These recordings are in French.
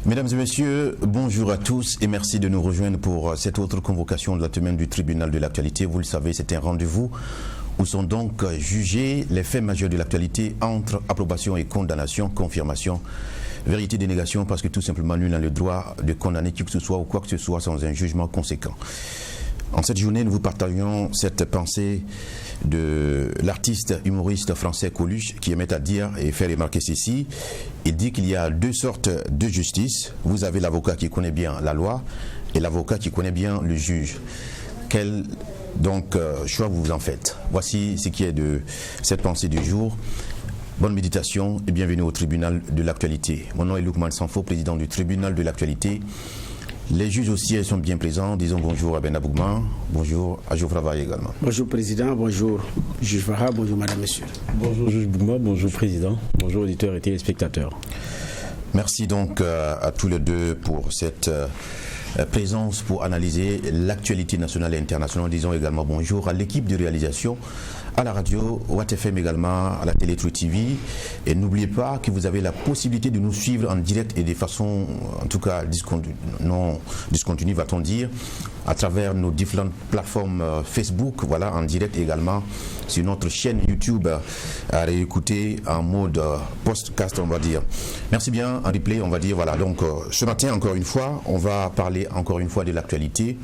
Mesdames et messieurs, bonjour à tous et merci de nous rejoindre pour cette autre convocation de la semaine du tribunal de l'actualité. Vous le savez, c'est un rendez-vous où sont donc jugés les faits majeurs de l'actualité entre approbation et condamnation, confirmation, vérité, dénégation, parce que tout simplement nul n'a le droit de condamner qui que ce soit ou quoi que ce soit sans un jugement conséquent. En cette journée, nous vous partageons cette pensée de l'artiste humoriste français Coluche qui aimait à dire et faire remarquer ceci. Il dit qu'il y a deux sortes de justice. Vous avez l'avocat qui connaît bien la loi et l'avocat qui connaît bien le juge. Quel choix vous en faites? Voici ce qui est de cette pensée du jour. Bonne méditation et bienvenue au tribunal de l'actualité. Mon nom est Loukman Sanfo, président du tribunal de l'actualité. Les juges aussi sont bien présents. Disons bonjour à Ben Abougma, bonjour à Geoffroy Vaille également. Bonjour Président, bonjour juge Farah, bonjour Madame, Monsieur. Bonjour juge Bougma, bonjour Président, bonjour auditeurs et téléspectateurs. Merci donc à tous les deux pour cette présence pour analyser l'actualité nationale et internationale. Disons également bonjour à l'équipe de réalisation, à la radio, au WattFM également, à la télé True TV. Et n'oubliez pas que vous avez la possibilité de nous suivre en direct et de façon, en tout cas, non discontinue, va-t-on dire, à travers nos différentes plateformes Facebook, voilà, en direct également, sur notre chaîne YouTube, à réécouter en mode podcast, on va dire. Merci bien, en replay, on va dire, voilà. Donc, ce matin, encore une fois, on va parler encore une fois de l'actualité.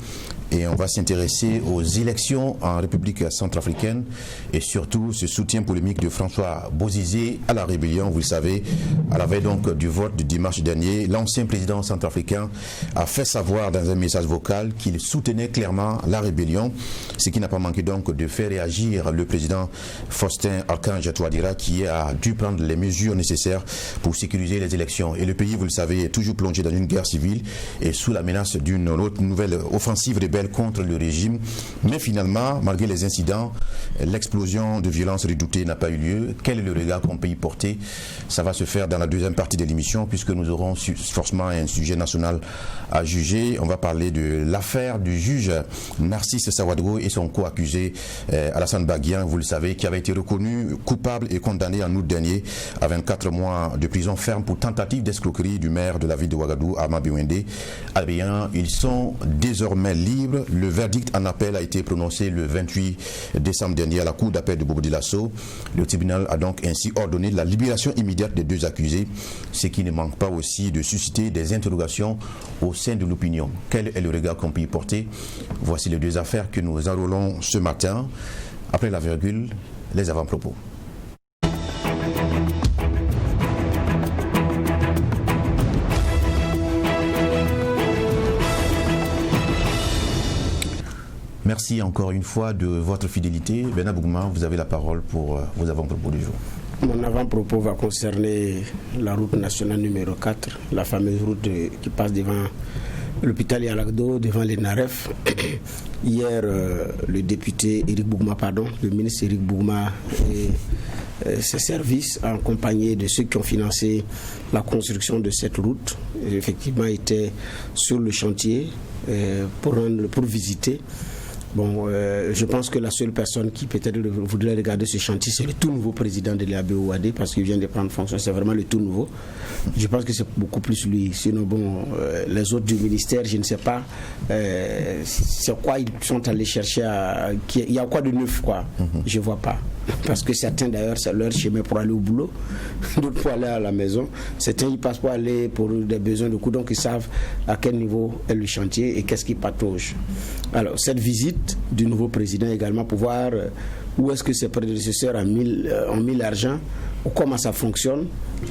Et on va s'intéresser aux élections en République centrafricaine et surtout ce soutien polémique de François Bozizé à la rébellion. Vous le savez, à la veille donc du vote du dimanche dernier, l'ancien président centrafricain a fait savoir dans un message vocal qu'il soutenait clairement la rébellion, ce qui n'a pas manqué donc de faire réagir le président Faustin Archange Touadéra qui a dû prendre les mesures nécessaires pour sécuriser les élections. Et le pays, vous le savez, est toujours plongé dans une guerre civile et sous la menace d'une autre nouvelle offensive rebelle contre le régime, mais finalement, malgré les incidents, l'explosion de violence redoutée n'a pas eu lieu. Quel est le regard qu'on peut y porter? Ça va se faire dans la deuxième partie de l'émission, puisque nous aurons forcément un sujet national à juger. On va parler de l'affaire du juge Narcisse Sawadro et son co-accusé Alassane Baguian, vous le savez, qui avait été reconnu coupable et condamné en août dernier à 24 mois de prison ferme pour tentative d'escroquerie du maire de la ville de Ouagadougou, Ama Biwende. Eh bien, ils sont désormais libres. Le verdict en appel a été prononcé le 28 décembre dernier à la cour d'appel de Bobo-Dioulasso. Le tribunal a donc ainsi ordonné la libération immédiate des deux accusés, ce qui ne manque pas aussi de susciter des interrogations au sein de l'opinion. Quel est le regard qu'on peut y porter? Voici les deux affaires que nous enrôlons ce matin. Après la virgule, les avant-propos. Merci encore une fois de votre fidélité. Ben Abougma, vous avez la parole pour vos avant-propos du jour. Mon avant-propos va concerner la route nationale numéro 4, la fameuse route qui passe devant l'hôpital Yalagdo, devant les Naref. Hier, le ministre Éric Bougma et ses services, accompagnés de ceux qui ont financé la construction de cette route, effectivement étaient sur le chantier pour visiter. Bon, je pense que la seule personne qui peut-être voudrait regarder ce chantier, c'est le tout nouveau président de l'ABOAD, parce qu'il vient de prendre fonction, c'est vraiment le tout nouveau. Je pense que c'est beaucoup plus lui. Sinon, bon, les autres du ministère, je ne sais pas c'est quoi ils sont allés chercher il y a quoi de neuf, quoi. Je ne vois pas. Parce que certains, d'ailleurs, c'est leur chemin pour aller au boulot, d'autres pour aller à la maison. Certains, ils passent pour aller pour des besoins de coups, donc ils savent à quel niveau est le chantier et qu'est-ce qui patauge. Alors, cette visite du nouveau président également pour voir où est-ce que ses prédécesseurs ont mis l'argent, ou comment ça fonctionne.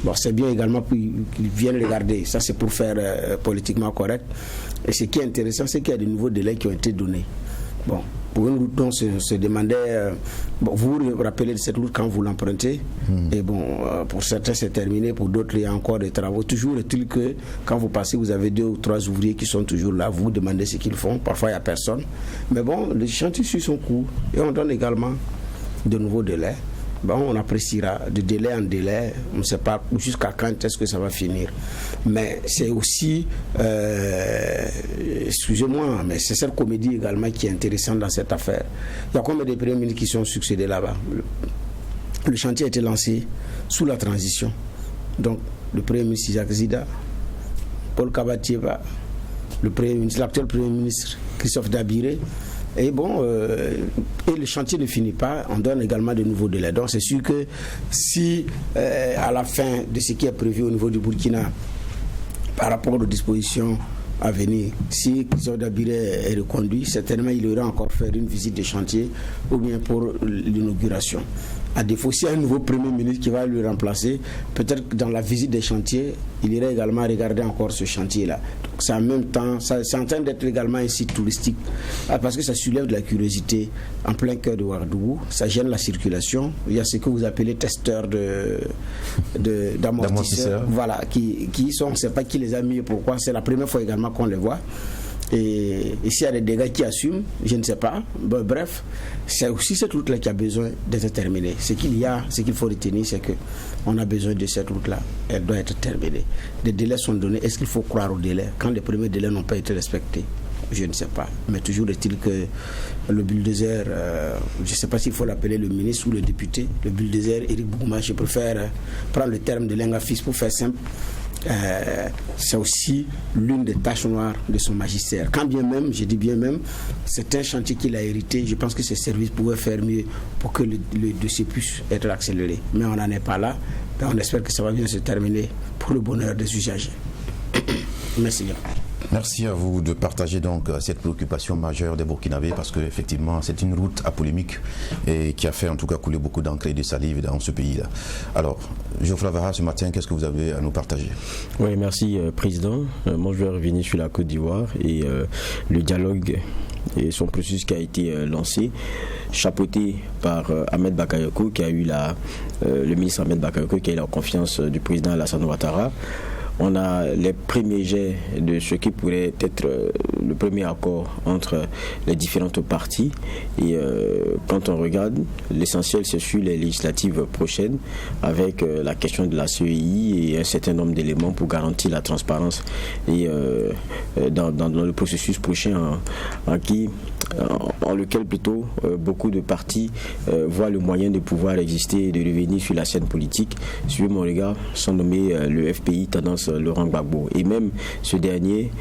Bon, c'est bien également qu'ils viennent regarder. Ça, c'est pour faire politiquement correct. Et ce qui est intéressant, c'est qu'il y a de nouveaux délais qui ont été donnés. Bon, pour une route dont se demandait, vous vous rappelez de cette route quand vous l'empruntez, et bon, pour certains c'est terminé, pour d'autres il y a encore des travaux. Toujours est-il que quand vous passez, vous avez 2 ou 3 ouvriers qui sont toujours là, vous demandez ce qu'ils font, parfois il n'y a personne. Mais bon, le chantier suit son cours et on donne également de nouveaux délais. Bon, on appréciera de délai en délai, on ne sait pas jusqu'à quand est-ce que ça va finir. Mais c'est aussi, excusez-moi, mais c'est cette comédie également qui est intéressante dans cette affaire. Il y a combien de premiers ministres qui sont succédés là-bas? Le chantier a été lancé sous la transition. Donc, le premier ministre Isaac Zida, Paul Kabatieba, l'actuel Premier ministre Christophe Dabiré. Et bon, et le chantier ne finit pas, on donne également de nouveaux délais. Donc c'est sûr que si à la fin de ce qui est prévu au niveau du Burkina, par rapport aux dispositions à venir, si Christophe Dabiré est reconduit, certainement il aura encore faire une visite de chantier ou bien pour l'inauguration. À défaut, s'il y a un nouveau Premier ministre qui va lui remplacer, peut-être que dans la visite des chantiers, il irait également regarder encore ce chantier-là. Donc c'est en même temps, c'est en train d'être également un site touristique, parce que ça soulève de la curiosité en plein cœur de Ouagadougou, ça gêne la circulation. Il y a ce que vous appelez testeurs d'amortisseurs, voilà, qui sont, on ne sait pas qui les a mis et pourquoi, c'est la première fois également qu'on les voit. Et s'il y a des dégâts qui assument, je ne sais pas. Bon, bref, c'est aussi cette route-là qui a besoin d'être terminée. Ce qu'il faut retenir, c'est qu'on a besoin de cette route-là. Elle doit être terminée. Des délais sont donnés. Est-ce qu'il faut croire aux délais? Quand les premiers délais n'ont pas été respectés, je ne sais pas. Mais toujours est-il que le bulldozer, je ne sais pas s'il faut l'appeler le ministre ou le député, le bulldozer Éric Bougouma, je préfère prendre le terme de Lenga-Fils pour faire simple. C'est aussi l'une des tâches noires de son magistère. Quand bien même, je dis bien même, c'est un chantier qu'il a hérité. Je pense que ses services pouvaient faire mieux pour que le dossier puisse être accéléré. Mais on n'en est pas là. Donc on espère que ça va bien se terminer pour le bonheur des usagers. Merci bien. Merci à vous de partager donc cette préoccupation majeure des Burkinabés, parce qu'effectivement c'est une route à polémique et qui a fait en tout cas couler beaucoup d'encre et de salive dans ce pays-là. Alors, Geoffroy Vara, ce matin, qu'est-ce que vous avez à nous partager? Oui, merci Président. Moi je vais revenir sur la Côte d'Ivoire et le dialogue et son processus qui a été lancé, chapeauté par Ahmed Bakayoko, qui a eu le ministre Ahmed Bakayoko qui a eu la confiance du président Alassane Ouattara. On a les premiers jets de ce qui pourrait être le premier accord entre les différentes parties. Et quand on regarde, l'essentiel c'est sur les législatives prochaines, avec la question de la CEI et un certain nombre d'éléments pour garantir la transparence et dans le processus prochain en lequel plutôt beaucoup de partis voient le moyen de pouvoir exister et de revenir sur la scène politique. Sur mon regard, sont nommés le FPI tendance Laurent Gbagbo. Et même ce dernier,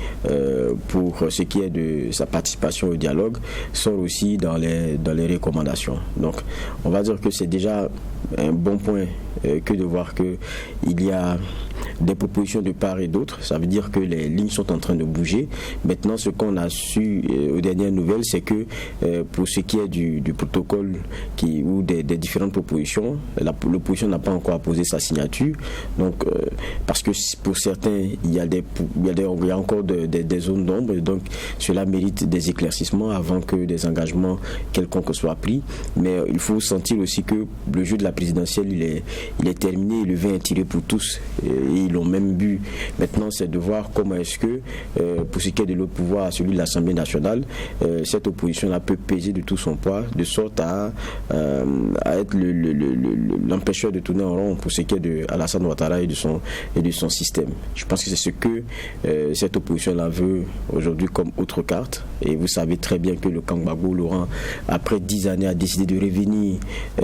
pour ce qui est de sa participation au dialogue, sort aussi dans les recommandations. Donc on va dire que c'est déjà un bon point que de voir qu'il y a des propositions de part et d'autre. Ça veut dire que les lignes sont en train de bouger. Maintenant, ce qu'on a su aux dernières nouvelles, c'est que pour ce qui est du protocole ou des différentes propositions, l'opposition n'a pas encore apposé sa signature. Donc, parce que pour certains, il y a encore des zones d'ombre. Donc, cela mérite des éclaircissements avant que des engagements quelconques soient pris. Mais il faut sentir aussi que le jeu de la présidentielle, il est terminé. Le vin est tiré pour tous. Et ils l'ont même bu. Maintenant, c'est de voir comment est-ce que, pour ce qui est de l'autre pouvoir, celui de l'Assemblée nationale, cette opposition-là peut peser de tout son poids, de sorte à être l'empêcheur de tourner en rond pour ce qui est de Alassane Ouattara et de son système. Je pense que c'est ce que cette opposition-là veut aujourd'hui comme autre carte. Et vous savez très bien que le camp Gbagbo, Laurent, après 10 années, a décidé de revenir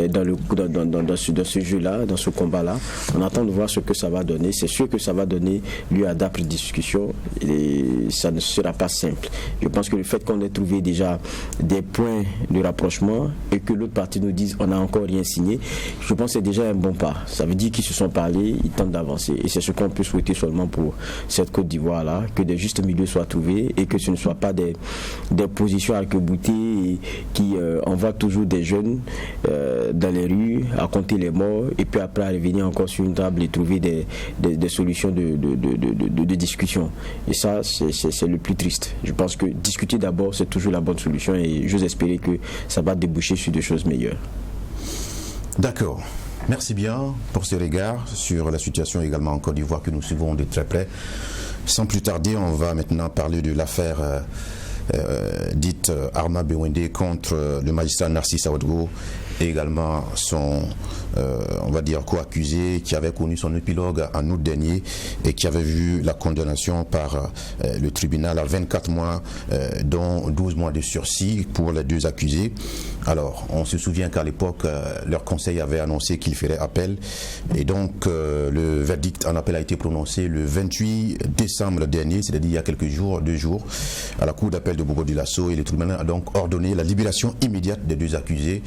dans ce jeu-là, dans ce combat-là. On attend de voir ce que ça va donner. C'est sûr que ça va donner lieu à d'âpres discussions et ça ne sera pas simple. Je pense que le fait qu'on ait trouvé déjà des points de rapprochement et que l'autre partie nous dise on n'a encore rien signé, je pense que c'est déjà un bon pas. Ça veut dire qu'ils se sont parlé, ils tentent d'avancer. Et c'est ce qu'on peut souhaiter seulement pour cette Côte d'Ivoire-là, que des justes milieux soient trouvés et que ce ne soit pas des positions arc-boutées qui envoient toujours des jeunes dans les rues à compter les morts et puis après à revenir encore sur une table et trouver des solutions de discussion. Et ça, c'est le plus triste. Je pense que discuter d'abord, c'est toujours la bonne solution et j'ose espérer que ça va déboucher sur des choses meilleures. D'accord. Merci bien pour ce regard sur la situation également en Côte d'Ivoire que nous suivons de très près. Sans plus tarder, on va maintenant parler de l'affaire dite Arma Bewende contre le magistrat Narcisse Ouedraogo et également son, on va dire, co-accusé qui avait connu son épilogue en août dernier et qui avait vu la condamnation par le tribunal à 24 mois, dont 12 mois de sursis pour les deux accusés. Alors, on se souvient qu'à l'époque, leur conseil avait annoncé qu'il ferait appel et donc le verdict en appel a été prononcé le 28 décembre dernier, c'est-à-dire il y a quelques jours, 2 jours, à la cour d'appel de Bobo-Dioulasso, et le tribunal a donc ordonné la libération immédiate des deux accusés.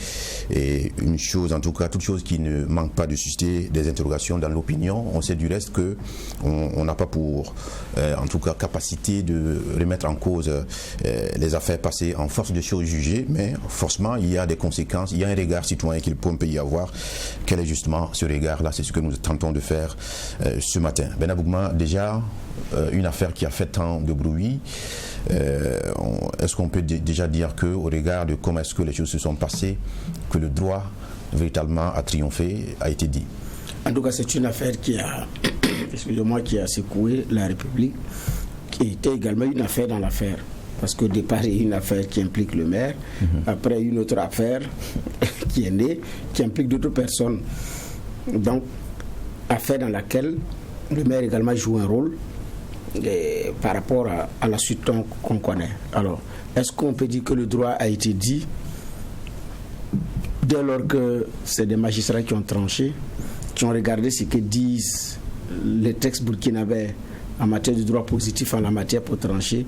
Et une chose, en tout cas, toute chose qui ne manque pas de susciter des interrogations dans l'opinion. On sait du reste que on n'a pas pour, en tout cas, capacité de remettre en cause les affaires passées en force de choses jugées, mais forcément, il y a des conséquences, il y a un regard citoyen qu'il peut y avoir. Quel est justement ce regard-là? C'est ce que nous tentons de faire ce matin. Ben Abougma, déjà, une affaire qui a fait tant de bruit. Est-ce qu'on peut déjà dire que, au regard de comment est-ce que les choses se sont passées, que le droit véritablement a triomphé, a été dit? En tout cas, c'est une affaire qui a, excusez-moi, qui a secoué la République, qui était également une affaire dans l'affaire. Parce qu'au départ, il y a une affaire qui implique le maire, après une autre affaire qui est née, qui implique d'autres personnes. Donc, affaire dans laquelle le maire également joue un rôle par rapport à la suite qu'on connaît. Alors, est-ce qu'on peut dire que le droit a été dit dès lors que c'est des magistrats qui ont tranché, qui ont regardé ce que disent les textes burkinabés en matière de droit positif en la matière pour trancher?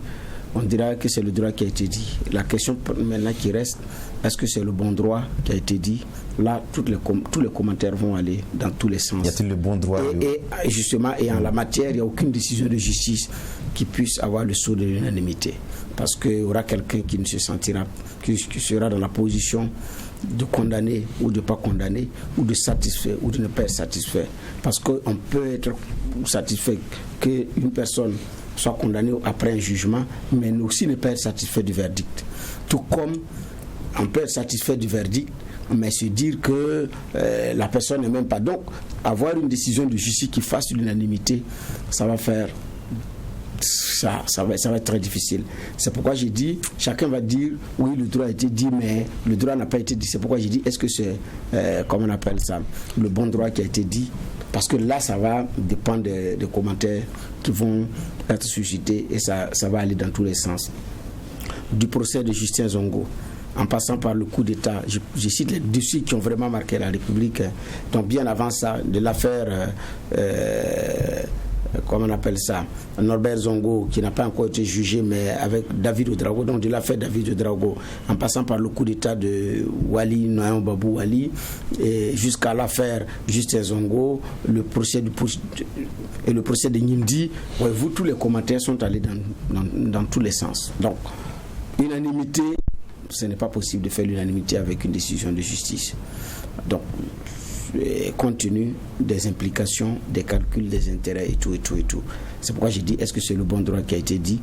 On dira que c'est le droit qui a été dit. La question maintenant qui reste, est-ce que c'est le bon droit qui a été dit? Là, tous les commentaires vont aller dans tous les sens. Y a-t-il le bon droit? Et justement, et en la matière, il n'y a aucune décision de justice qui puisse avoir le sceau de l'unanimité. Parce qu'il y aura quelqu'un qui ne se sentira, qui sera dans la position de condamner ou de ne pas condamner, ou de satisfaire ou de ne pas être satisfait. Parce qu'on peut être satisfait qu'une personne soit condamnée après un jugement, mais aussi ne pas être satisfait du verdict. Tout comme on peut être satisfait du verdict, mais se dire que la personne n'est même pas. Donc, avoir une décision de justice qui fasse l'unanimité, ça va faire... Ça va être très difficile. C'est pourquoi j'ai dit, chacun va dire, oui, le droit a été dit, mais le droit n'a pas été dit. C'est pourquoi j'ai dit, est-ce que c'est, comment on appelle ça, le bon droit qui a été dit? Parce que là, ça va dépendre des commentaires qui vont être suscités et ça va aller dans tous les sens. Du procès de Justin Zongo, en passant par le coup d'État, je cite les dossiers qui ont vraiment marqué la République. Donc bien avant ça, de l'affaire... comment on appelle ça, Norbert Zongo, qui n'a pas encore été jugé, mais avec David Ouedraogo, donc de l'affaire David Ouedraogo, en passant par le coup d'État de Wali, Noyan Babou Wali, et jusqu'à l'affaire Justin Zongo, le procès de Nimdi, voyez-vous, tous les commentaires sont allés dans tous les sens. Donc, unanimité, ce n'est pas possible de faire l'unanimité avec une décision de justice. Donc, compte tenu des implications, des calculs, des intérêts et tout. C'est pourquoi j'ai dit, est-ce que c'est le bon droit qui a été dit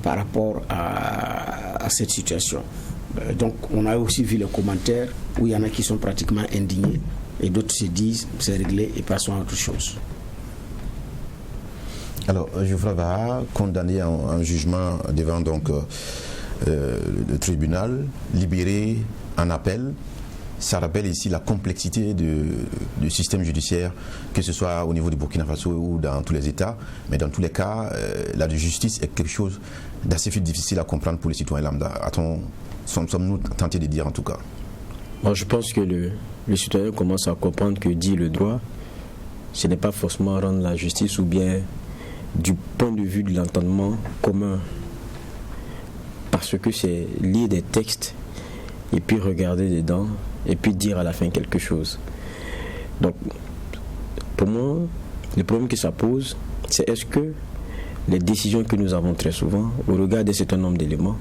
par rapport à cette situation? Donc, on a aussi vu les commentaires où il y en a qui sont pratiquement indignés et d'autres se disent, c'est réglé et passons à autre chose. Alors, Geoffroy Baha, condamné en jugement devant donc le tribunal, libéré en appel. Ça rappelle ici la complexité du système judiciaire, que ce soit au niveau du Burkina Faso ou dans tous les États. Mais dans tous les cas, la justice est quelque chose d'assez difficile à comprendre pour les citoyens lambda. Sommes-nous tentés de dire en tout cas? Moi, je pense que le citoyen commence à comprendre que dit le droit, ce n'est pas forcément rendre la justice ou bien du point de vue de l'entendement commun. Parce que c'est lire des textes et puis regarder dedans et puis dire à la fin quelque chose. Donc, pour moi, le problème que ça pose, c'est est-ce que les décisions que nous avons très souvent, au regard d'un certain nombre d'éléments,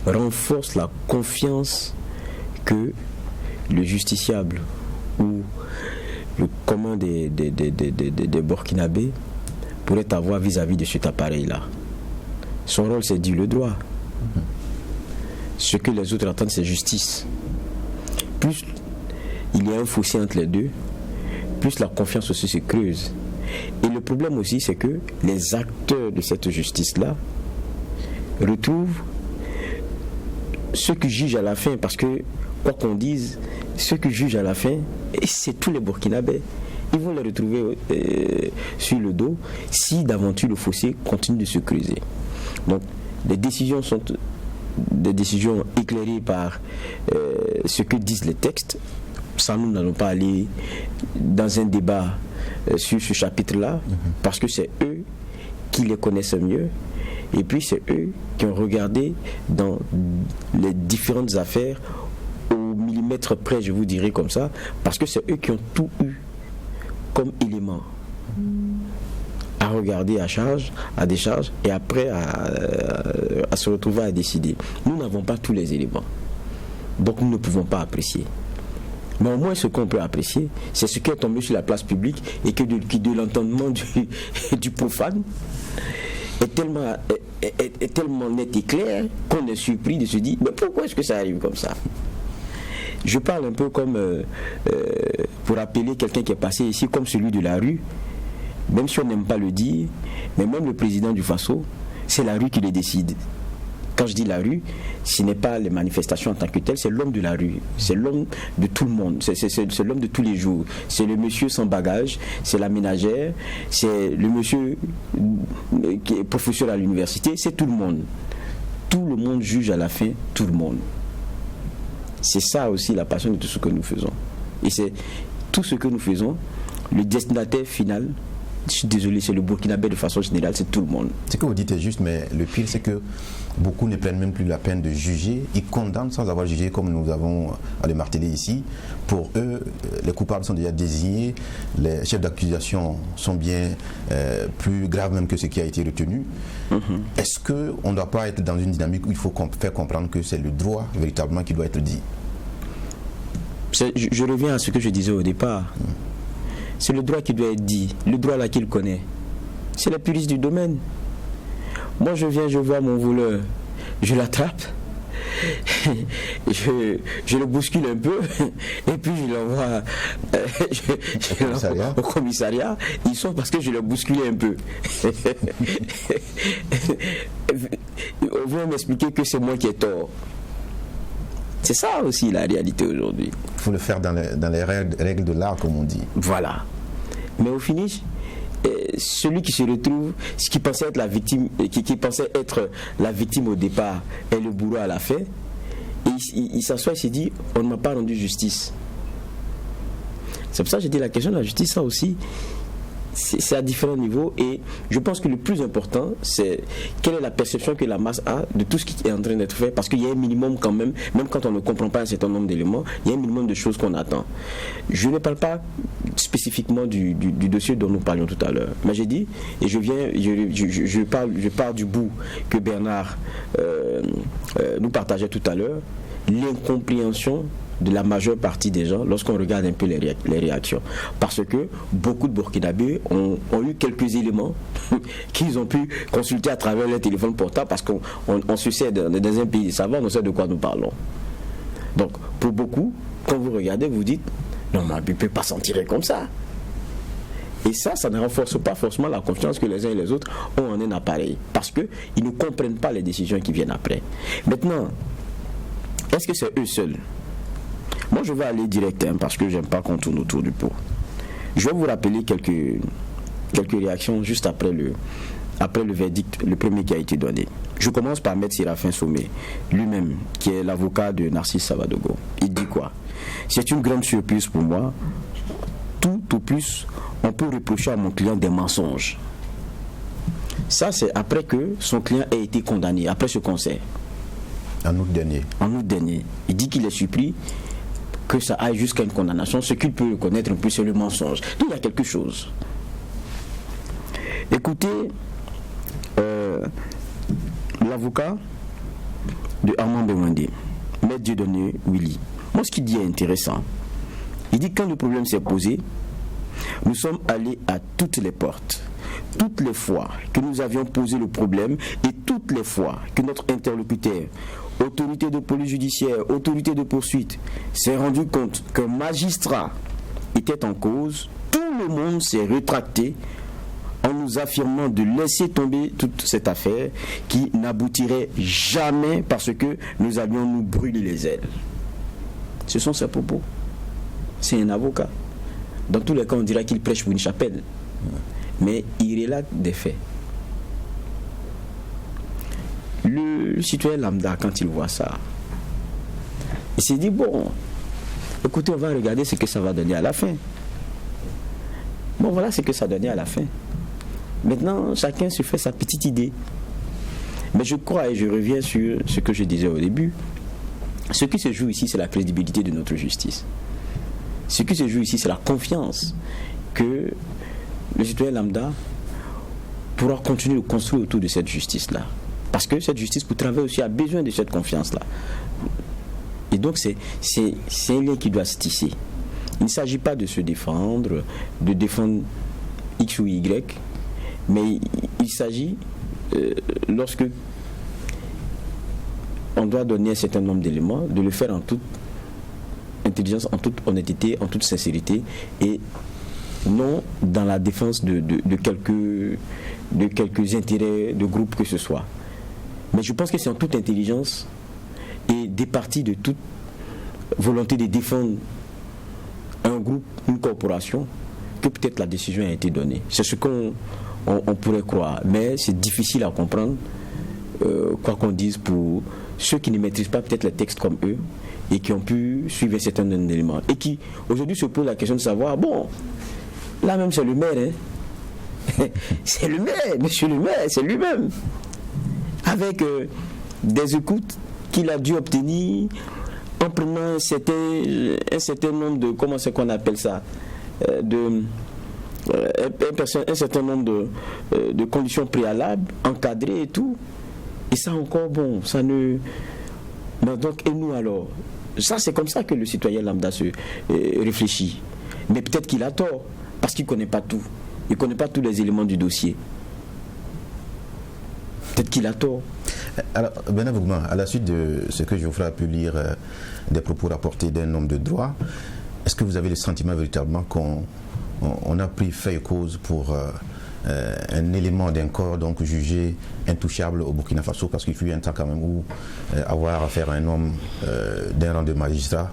renforcent la confiance que le justiciable ou le commun des Burkinabés pourrait avoir vis-à-vis de cet appareil-là. Son rôle, c'est dire le droit. Ce que les autres attendent, c'est justice. Plus il y a un fossé entre les deux, plus la confiance aussi se creuse. Et le problème aussi, c'est que les acteurs de cette justice-là retrouvent ceux qui jugent à la fin, parce que, quoi qu'on dise, ceux qui jugent à la fin, et c'est tous les Burkinabés. Ils vont les retrouver sur le dos si d'aventure le fossé continue de se creuser. Donc les décisions sont des décisions éclairées par ce que disent les textes. Ça, nous n'allons pas aller dans un débat sur ce chapitre-là, parce que c'est eux qui les connaissent mieux, et puis c'est eux qui ont regardé dans les différentes affaires au millimètre près, je vous dirais comme ça, parce que c'est eux qui ont tout eu comme élément à regarder à charge, à décharge, et après à se retrouver à décider. Nous n'avons pas tous les éléments, donc nous ne pouvons pas apprécier. Mais au moins ce qu'on peut apprécier, c'est ce qui est tombé sur la place publique et qui de l'entendement du profane est tellement net et clair qu'on est surpris de se dire mais pourquoi est-ce que ça arrive comme ça? Je parle un peu comme pour appeler quelqu'un qui est passé ici comme celui de la rue, même si on n'aime pas le dire, mais même le président du Faso, c'est la rue qui le décide. Quand je dis la rue, ce n'est pas les manifestations en tant que telles, c'est l'homme de la rue, c'est l'homme de tout le monde, c'est l'homme de tous les jours, c'est le monsieur sans bagage, c'est la ménagère, c'est le monsieur qui est professeur à l'université, c'est tout le monde. Tout le monde juge à la fin tout le monde. C'est ça aussi la passion de tout ce que nous faisons. Et c'est tout ce que nous faisons, le destinataire final, je suis désolé, c'est le Burkinabé de façon générale, c'est tout le monde. Ce que vous dites est juste, mais le pire c'est que beaucoup ne prennent même plus la peine de juger. Ils condamnent sans avoir jugé, comme nous avons à le marteler ici. Pour eux, les coupables sont déjà désignés, les chefs d'accusation sont bien plus graves même que ce qui a été retenu. Est-ce qu'on ne doit pas être dans une dynamique où il faut faire comprendre que c'est le droit véritablement qui doit être dit? Je reviens à ce que je disais au départ. C'est le droit qui doit être dit, le droit là qu'il connaît. C'est la puristes du domaine. Moi je viens, je vois mon voleur, je l'attrape, je le bouscule un peu, et puis je l'envoie au commissariat. Ils sont parce que je le bousculé un peu. On vient m'expliquer que c'est moi qui ai tort. C'est ça aussi la réalité aujourd'hui. Il faut le faire dans les règles de l'art, comme on dit. Voilà. Mais au finish, celui qui se retrouve, ce qui pensait être la victime, qui pensait être la victime au départ, est le bourreau à la fin. Et il s'assoit et se dit, on ne m'a pas rendu justice. C'est pour ça que j'ai dit la question de la justice, ça aussi, c'est à différents niveaux, et je pense que le plus important, c'est quelle est la perception que la masse a de tout ce qui est en train d'être fait, parce qu'il y a un minimum quand même quand on ne comprend pas un certain nombre d'éléments, il y a un minimum de choses qu'on attend. Je ne parle pas spécifiquement du dossier dont nous parlions tout à l'heure, mais j'ai dit, et je parle du bout que Bernard nous partageait tout à l'heure, l'incompréhension de la majeure partie des gens lorsqu'on regarde un peu les réactions. Parce que beaucoup de Burkinabés ont eu quelques éléments qu'ils ont pu consulter à travers leur téléphone portable, parce qu'on se sait dans un pays de savoir, on sait de quoi nous parlons. Donc pour beaucoup, quand vous regardez, vous dites non, mais il ne peut pas s'en tirer comme ça. Et ça ne renforce pas forcément la confiance que les uns et les autres ont en un appareil, parce qu'ils ne comprennent pas les décisions qui viennent après. Maintenant, est-ce que c'est eux seuls? Moi, je vais aller direct, parce que j'aime pas qu'on tourne autour du pot. Je vais vous rappeler quelques réactions juste après le verdict, le premier qui a été donné. Je commence par Maître Séraphin Sommet, lui-même, qui est l'avocat de Narcisse Savadogo. Il dit quoi? C'est une grande surprise pour moi. Tout au plus, on peut reprocher à mon client des mensonges. Ça, c'est après que son client ait été condamné, après ce concert. En août dernier. En août dernier. Il dit qu'il est surpris que ça aille jusqu'à une condamnation. Ce qu'il peut reconnaître un peu, c'est le mensonge. Donc il y a quelque chose. Écoutez, l'avocat de Armand Bewandé, Maître Dieudonné Willy. Moi, ce qu'il dit est intéressant. Il dit que quand le problème s'est posé, nous sommes allés à toutes les portes. Toutes les fois que nous avions posé le problème et toutes les fois que notre interlocuteur, autorité de police judiciaire, autorité de poursuite, s'est rendu compte qu'un magistrat était en cause, tout le monde s'est rétracté en nous affirmant de laisser tomber toute cette affaire qui n'aboutirait jamais parce que nous allions nous brûler les ailes. Ce sont ses propos. c'est un avocat. Dans tous les cas, on dirait qu'il prêche pour une chapelle. Mais il relate des faits. Le citoyen lambda, quand il voit ça, il s'est dit, bon, écoutez, on va regarder ce que ça va donner à la fin. Bon, voilà ce que ça donnait à la fin. Maintenant, chacun se fait sa petite idée. Mais je crois, et je reviens sur ce que je disais au début, ce qui se joue ici, c'est la crédibilité de notre justice. Ce qui se joue ici, c'est la confiance que le citoyen lambda pourra continuer de construire autour de cette justice-là. Parce que cette justice, pour travailler aussi, a besoin de cette confiance-là. Et donc, c'est un lien qui doit se tisser. Il ne s'agit pas de se défendre, de défendre X ou Y, mais il s'agit, lorsque on doit donner un certain nombre d'éléments, de le faire en toute intelligence, en toute honnêteté, en toute sincérité, et non dans la défense de quelques intérêts de groupe que ce soit. Mais je pense que c'est en toute intelligence et départi de toute volonté de défendre un groupe, une corporation, que peut-être la décision a été donnée. C'est ce qu'on pourrait croire, mais c'est difficile à comprendre, quoi qu'on dise, pour ceux qui ne maîtrisent pas peut-être les textes comme eux et qui ont pu suivre certains éléments et qui aujourd'hui se posent la question de savoir, bon, là même c'est le maire, hein. C'est le maire, monsieur le maire, c'est lui-même, avec des écoutes qu'il a dû obtenir en prenant un certain nombre de, comment c'est qu'on appelle ça, un certain nombre de conditions préalables, encadrées et tout. Et ça encore, bon, ça ne... Non, donc, et nous alors? Ça, c'est comme ça que le citoyen lambda se réfléchit. Mais peut-être qu'il a tort, parce qu'il ne connaît pas tout. Il ne connaît pas tous les éléments du dossier. Peut-être qu'il a tort. Alors, Bernard Bougman, à la suite de ce que Geoffroy a pu lire, des propos rapportés d'un homme de droit, est-ce que vous avez le sentiment véritablement qu'on a pris fait et cause pour un élément d'un corps donc jugé intouchable au Burkina Faso, parce qu'il fut un temps quand même où avoir affaire à un homme d'un rang de magistrat,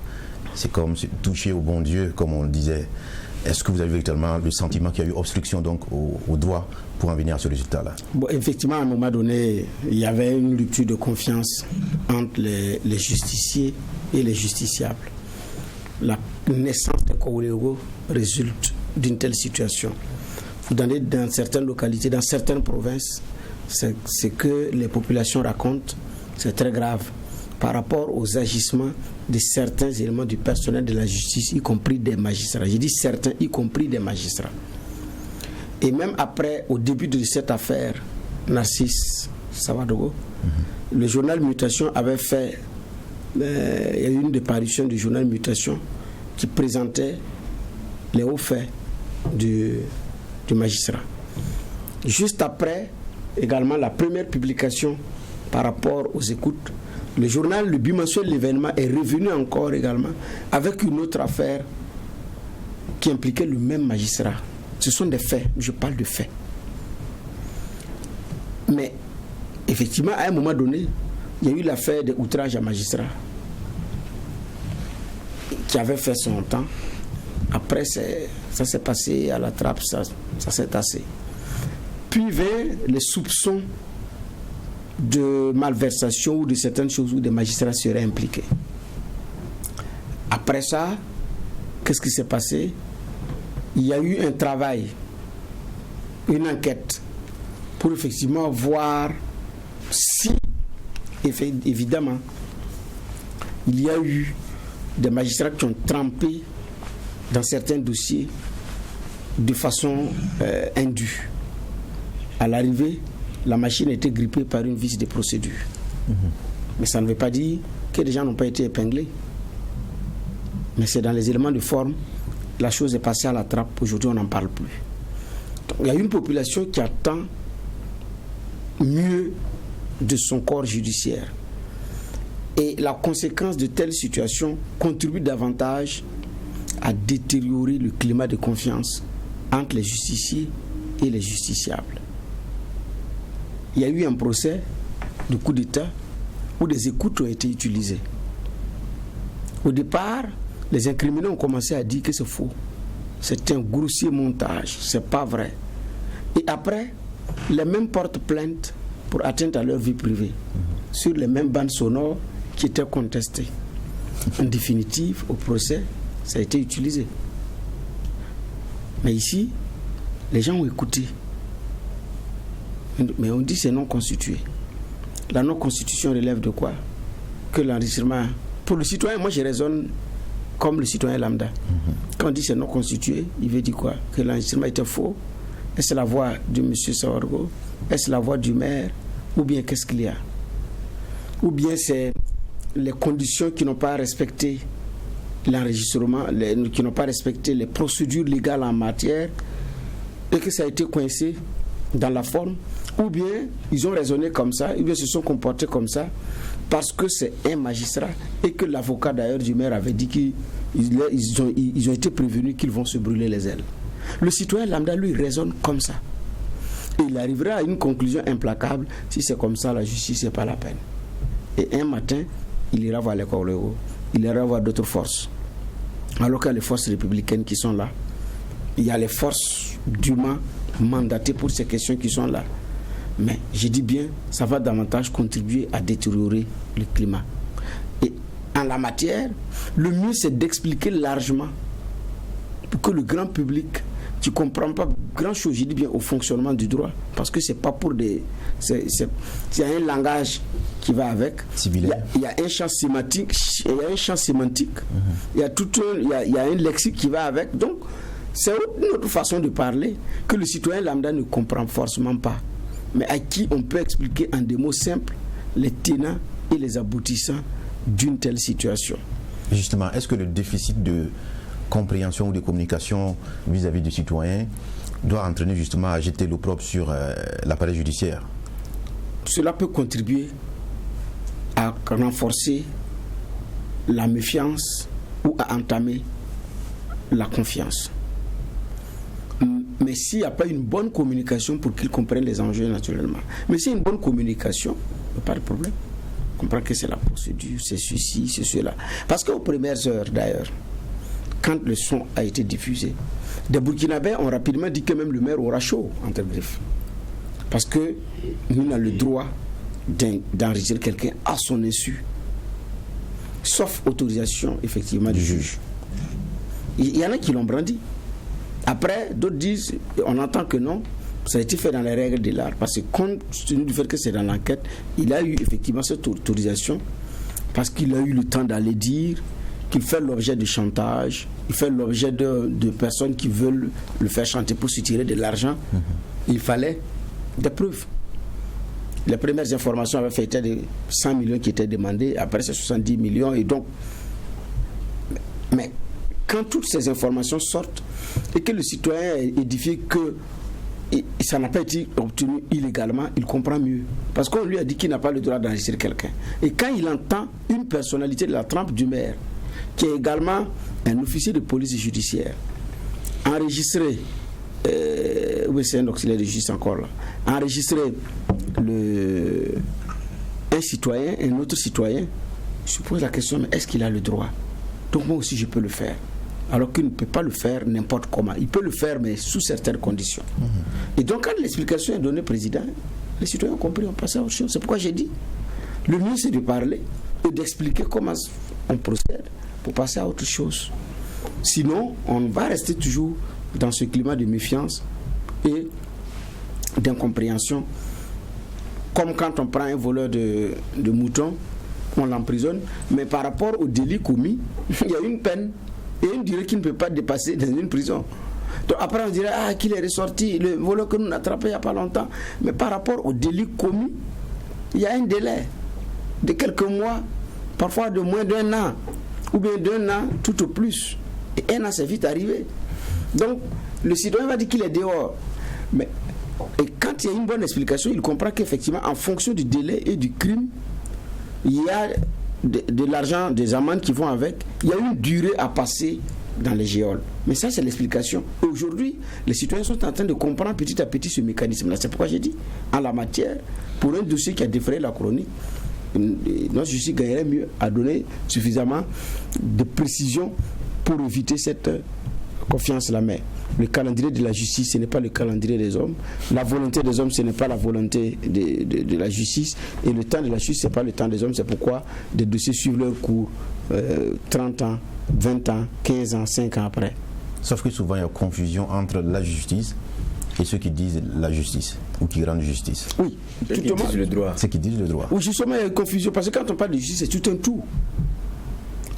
c'est comme toucher au bon Dieu, comme on le disait. Est-ce que vous avez véritablement le sentiment qu'il y a eu obstruction donc au droit pour en venir à ce résultat-là? Bon, effectivement, à un moment donné, il y avait une rupture de confiance entre les justiciers et les justiciables. La naissance des Koulégo résulte d'une telle situation. Dans certaines localités, dans certaines provinces, ce que les populations racontent, c'est très grave par rapport aux agissements de certains éléments du personnel de la justice, y compris des magistrats. Je dis certains, y compris des magistrats. Et même après, au début de cette affaire, Narcisse Savadogo, le journal Mutation avait fait, il y a eu une déparution du journal Mutation qui présentait les hauts faits du magistrat. Juste après, également, la première publication par rapport aux écoutes, le journal, le bimensuel L'événement est revenu encore également avec une autre affaire qui impliquait le même magistrat. Ce sont des faits, je parle de faits. Mais effectivement, à un moment donné, il y a eu l'affaire de outrage à magistrat qui avait fait son temps. Après, ça s'est passé à la trappe, ça s'est tassé. Puis vint les soupçons de malversation ou de certaines choses où des magistrats seraient impliqués. Après ça, qu'est-ce qui s'est passé? Il y a eu un travail, une enquête, pour effectivement voir si, évidemment, il y a eu des magistrats qui ont trempé dans certains dossiers de façon indue. À l'arrivée, la machine a été grippée par une vice de procédure. Mais ça ne veut pas dire que les gens n'ont pas été épinglés. Mais c'est dans les éléments de forme, la chose est passée à la trappe. Aujourd'hui, on n'en parle plus. Donc, il y a une population qui attend mieux de son corps judiciaire. Et la conséquence de telles situations contribue davantage à détériorer le climat de confiance entre les justiciers et les justiciables. Il y a eu un procès de coup d'État où des écoutes ont été utilisées. Au départ, les incriminés ont commencé à dire que c'est faux. C'est un grossier montage, c'est pas vrai. Et après, les mêmes portent plainte pour atteinte à leur vie privée sur les mêmes bandes sonores qui étaient contestées. En définitive, au procès, ça a été utilisé. Mais ici, les gens ont écouté. Mais on dit que c'est non constitué. La non-constitution relève de quoi? Que l'enregistrement... Pour le citoyen, moi je raisonne comme le citoyen lambda. Quand on dit c'est non constitué, il veut dire quoi? Que l'enregistrement était faux? Est-ce la voix de M. Sawargo? Est-ce la voix du maire? Ou bien qu'est-ce qu'il y a? Ou bien c'est les conditions qui n'ont pas respecté l'enregistrement, qui n'ont pas respecté les procédures légales en matière et que ça a été coincé dans la forme, ou bien ils ont raisonné comme ça, ou bien se sont comportés comme ça parce que c'est un magistrat et que l'avocat d'ailleurs du maire avait dit qu'ils ont été prévenus qu'ils vont se brûler les ailes. Le citoyen lambda, lui, raisonne comme ça. Et il arrivera à une conclusion implacable: si c'est comme ça, la justice, c'est pas la peine. Et un matin, il ira voir les collègues, il ira voir d'autres forces. Alors qu'il y a les forces républicaines qui sont là, il y a les forces dûment mandatées pour ces questions qui sont là. Mais je dis bien, ça va davantage contribuer à détériorer le climat. Et en la matière, le mieux c'est d'expliquer largement pour que le grand public qui ne comprend pas grand-chose, je dis bien, au fonctionnement du droit, parce que c'est pas pour des... Il y a un langage qui va avec, il y a un champ sémantique, il y a un lexique qui va avec, donc c'est une autre façon de parler que le citoyen lambda ne comprend forcément pas, mais à qui on peut expliquer en des mots simples les tenants et les aboutissants d'une telle situation. Justement, est-ce que le déficit de compréhension ou de communication vis-à-vis du citoyen doit entraîner justement à jeter l'opprobre sur l'appareil judiciaire? Cela peut contribuer à renforcer la méfiance ou à entamer la confiance. Mais s'il n'y a pas une bonne communication pour qu'ils comprennent les enjeux naturellement. Mais s'il y a une bonne communication, il n'y a pas de problème. On comprend que c'est la procédure, c'est ceci, c'est cela. Parce qu'aux premières heures d'ailleurs, quand le son a été diffusé, des Burkinabés ont rapidement dit que même le maire aura chaud, entre griffes. Parce que nous n'avons le droit d'enregistrer quelqu'un à son insu, sauf autorisation effectivement du juge. Il y en a qui l'ont brandi. Après, d'autres disent, on entend que non, ça a été fait dans les règles de l'art. Parce que compte tenu du fait que c'est dans l'enquête, il a eu effectivement cette autorisation, parce qu'il a eu le temps d'aller dire qu'il fait l'objet de chantage, il fait l'objet de personnes qui veulent le faire chanter pour se tirer de l'argent. Il fallait des preuves. Les premières informations avaient fait état de 100 millions qui étaient demandés, après c'est 70 millions, et donc... Mais quand toutes ces informations sortent, et que le citoyen est édifié que ça n'a pas été obtenu illégalement, il comprend mieux. Parce qu'on lui a dit qu'il n'a pas le droit d'enregistrer quelqu'un. Et quand il entend une personnalité de la trempe du maire, qui est également un officier de police judiciaire, enregistrer, oui c'est un auxiliaire de justice encore là, enregistrer un citoyen, un autre citoyen, je pose la question, mais est-ce qu'il a le droit? Donc moi aussi je peux le faire. Alors qu'il ne peut pas le faire n'importe comment. Il peut le faire, mais sous certaines conditions. Et donc, quand l'explication est donnée au président, les citoyens ont compris, on passe à autre chose. C'est pourquoi j'ai dit, le mieux c'est de parler et d'expliquer comment on procède pour passer à autre chose. Sinon, on va rester toujours dans ce climat de méfiance et d'incompréhension. Comme quand on prend un voleur de moutons, on l'emprisonne, mais par rapport au délit commis, il y a une peine. Et on dirait qu'il ne peut pas dépasser dans une prison. Donc après on dirait qu'il est ressorti, le voleur que nous avons attrapé il n'y a pas longtemps. Mais par rapport au délit commis, il y a un délai de quelques mois, parfois de moins d'1 an, ou bien d'1 an tout au plus. Et 1 an c'est vite arrivé. Donc le citoyen va dire qu'il est dehors. Mais et quand il y a une bonne explication, il comprend qu'effectivement en fonction du délai et du crime, il y a de l'argent, des amendes qui vont avec, il y a une durée à passer dans les géoles. Mais ça, c'est l'explication. Aujourd'hui, les citoyens sont en train de comprendre petit à petit ce mécanisme-là. C'est pourquoi j'ai dit, en la matière, pour un dossier qui a défrayé la chronique, notre justice gagnerait mieux à donner suffisamment de précision pour éviter cette confiance-là. Mais le calendrier de la justice, ce n'est pas le calendrier des hommes. La volonté des hommes, ce n'est pas la volonté de la justice. Et le temps de la justice, ce n'est pas le temps des hommes. C'est pourquoi des dossiers suivent leur cours 30 ans, 20 ans, 15 ans, 5 ans après. Sauf que souvent, il y a confusion entre la justice et ceux qui disent la justice ou qui rendent justice. Oui, ceux qui disent le droit. Ceux qui disent le droit. Oui, justement, il y a une confusion. Parce que quand on parle de justice, c'est tout un tout.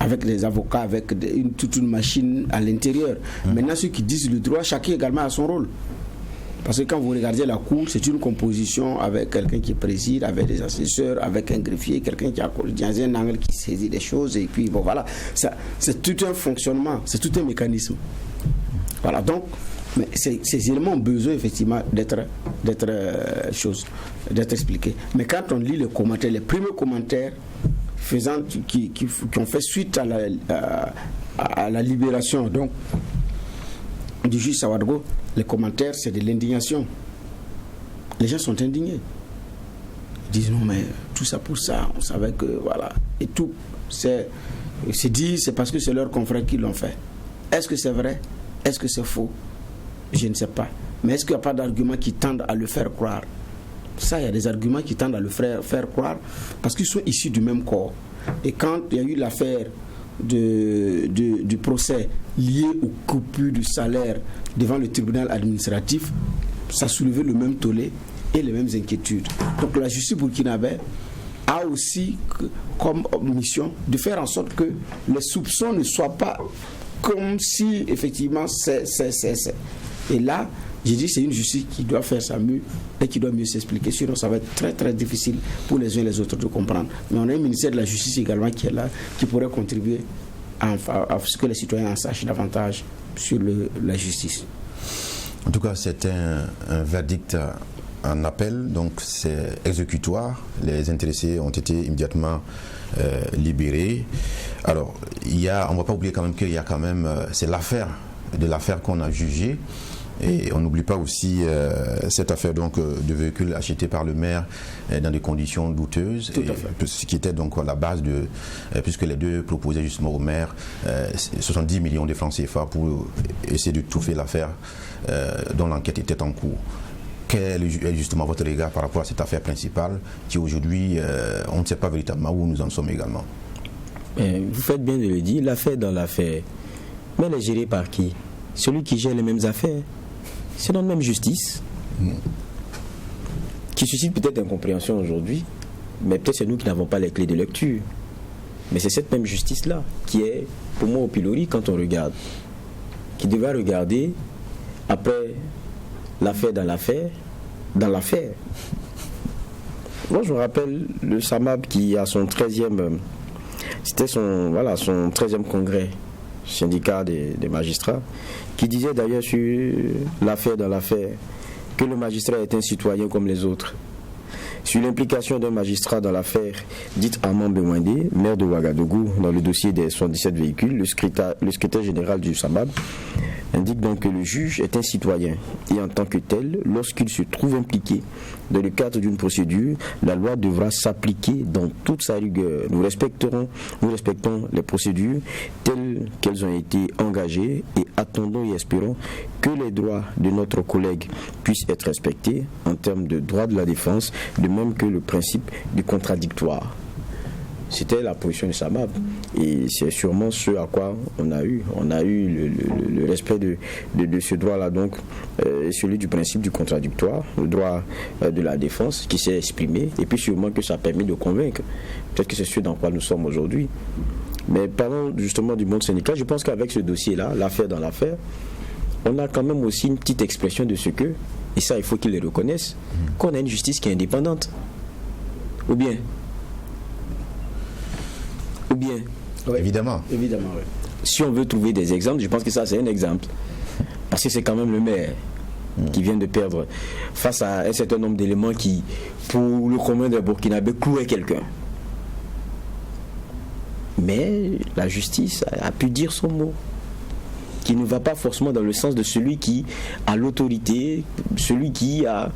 Avec les avocats, avec toute une machine à l'intérieur. Maintenant, ceux qui disent le droit, chacun également a son rôle. Parce que quand vous regardez la cour, c'est une composition avec quelqu'un qui préside, avec des assesseurs, avec un greffier, quelqu'un qui a dans un angle qui saisit des choses. Et puis, bon, voilà. C'est tout un fonctionnement, c'est tout un mécanisme. Voilà, donc, mais ces éléments ont besoin effectivement d'être expliqués. Mais quand on lit les commentaires, les premiers commentaires qui ont fait suite à la libération donc du juge Sawadgo, les commentaires, c'est de l'indignation. Les gens sont indignés. Ils disent non, mais tout ça pour ça, on savait que voilà. Et tout, c'est parce que c'est leurs confrères qui l'ont fait. Est-ce que c'est vrai? Est-ce que c'est faux? Je ne sais pas. Mais est-ce qu'il n'y a pas d'arguments qui tendent à le faire croire? Ça, il y a des arguments qui tendent à le faire croire parce qu'ils sont issus du même corps. Et quand il y a eu l'affaire du procès lié aux coupures du salaire devant le tribunal administratif, ça soulevait le même tollé et les mêmes inquiétudes. Donc la justice burkinabé a aussi comme mission de faire en sorte que les soupçons ne soient pas comme si effectivement c'est. Et là, j'ai dit c'est une justice qui doit faire ça mieux et qui doit mieux s'expliquer, sinon ça va être très très difficile pour les uns et les autres de comprendre. Mais on a un ministère de la justice également qui est là, qui pourrait contribuer à ce que les citoyens en sachent davantage sur la justice. En tout cas, c'est un verdict en appel, donc c'est exécutoire. Les intéressés ont été immédiatement libérés. Alors, on ne va pas oublier quand même qu'il y a quand même, c'est l'affaire qu'on a jugée. Et on n'oublie pas aussi cette affaire donc, de véhicules achetés par le maire dans des conditions douteuses. Tout à fait. Ce qui était donc la base de, puisque les deux proposaient justement au maire 70 millions de francs CFA pour essayer de touffer l'affaire dont l'enquête était en cours. Quel est justement votre regard par rapport à cette affaire principale qui aujourd'hui, on ne sait pas véritablement où nous en sommes également? Vous faites bien de le dire, l'affaire dans l'affaire. Mais elle est gérée par qui? Celui qui gère les mêmes affaires. C'est dans la même justice qui suscite peut-être incompréhension aujourd'hui, mais peut-être c'est nous qui n'avons pas les clés de lecture. Mais c'est cette même justice-là qui est, pour moi, au pilori quand on regarde, qui devrait regarder après l'affaire dans l'affaire, dans l'affaire. Moi, je me rappelle le SAMAB qui a son 13e, c'était son 13e congrès, syndicat des magistrats, qui disait d'ailleurs sur l'affaire dans l'affaire que le magistrat est un citoyen comme les autres. Sur l'implication d'un magistrat dans l'affaire dite Armand Bewindé, maire de Ouagadougou, dans le dossier des 77 véhicules, le secrétaire général du SAMAB indique donc que le juge est un citoyen et en tant que tel, lorsqu'il se trouve impliqué dans le cadre d'une procédure, la loi devra s'appliquer dans toute sa rigueur. Nous respectons les procédures telles qu'elles ont été engagées et attendons et espérons que les droits de notre collègue puissent être respectés en termes de droits de la défense, de même que le principe du contradictoire. C'était la position du SAMAB et c'est sûrement ce à quoi on a eu le respect de ce droit-là, donc celui du principe du contradictoire, le droit de la défense qui s'est exprimé, et puis sûrement que ça a permis de convaincre. Peut-être que c'est ce dans quoi nous sommes aujourd'hui. Mais parlons justement du monde syndical, je pense qu'avec ce dossier-là, l'affaire dans l'affaire, on a quand même aussi une petite expression de ce que, et ça il faut qu'ils le reconnaissent, qu'on a une justice qui est indépendante. Ou bien oui. Évidemment, oui. Si on veut trouver des exemples, je pense que ça c'est un exemple. Parce que c'est quand même le maire qui vient de perdre face à un certain nombre d'éléments qui, pour le commun des Burkinabés, clouaient quelqu'un. Mais la justice a pu dire son mot, qui ne va pas forcément dans le sens de celui qui a l'autorité, celui qui a,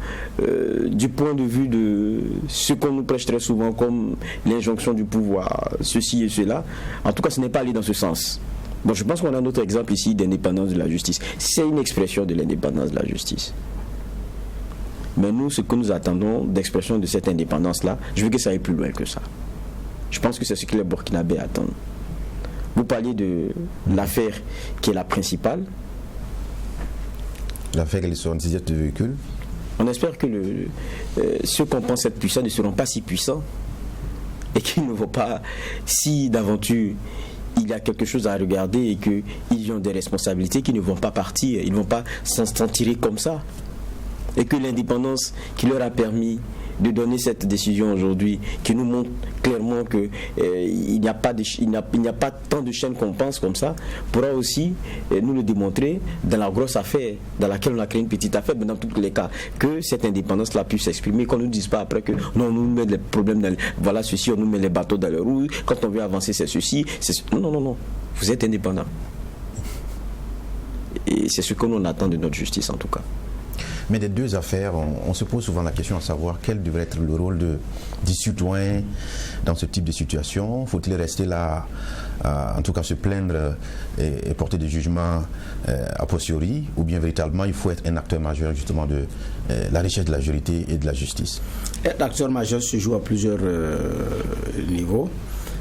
du point de vue de ce qu'on nous prêche très souvent comme l'injonction du pouvoir, ceci et cela. En tout cas, ce n'est pas allé dans ce sens. Bon, je pense qu'on a un autre exemple ici d'indépendance de la justice. C'est une expression de l'indépendance de la justice. Mais nous, ce que nous attendons d'expression de cette indépendance-là, je veux que ça aille plus loin que ça. Je pense que c'est ce que les Burkinabés attendent. Vous parliez de l'affaire qui est la principale. L'affaire qui est sur un dizaine de véhicules. On espère que ceux qu'on pense être puissants ne seront pas si puissants et qu'ils ne vont pas, si d'aventure il y a quelque chose à regarder et qu'ils ont des responsabilités, qu'ils ne vont pas partir, ils ne vont pas s'en tirer comme ça. Et que l'indépendance qui leur a permis de donner cette décision aujourd'hui, qui nous montre clairement que il n'y a pas tant de chaînes qu'on pense comme ça, pourra aussi nous le démontrer dans la grosse affaire dans laquelle on a créé une petite affaire, mais dans tous les cas, que cette indépendance-là puisse s'exprimer, qu'on ne nous dise pas après que non, on nous met les problèmes, voilà ceci, on nous met les bateaux dans les roues, quand on veut avancer c'est ceci, non, vous êtes indépendant. Et c'est ce que l'on attend de notre justice en tout cas. Mais des deux affaires, on se pose souvent la question à savoir quel devrait être le rôle du citoyen dans ce type de situation. Faut-il rester là, en tout cas se plaindre et porter des jugements a posteriori, ou bien véritablement il faut être un acteur majeur justement de la recherche de la vérité et de la justice? Être acteur majeur se joue à plusieurs niveaux,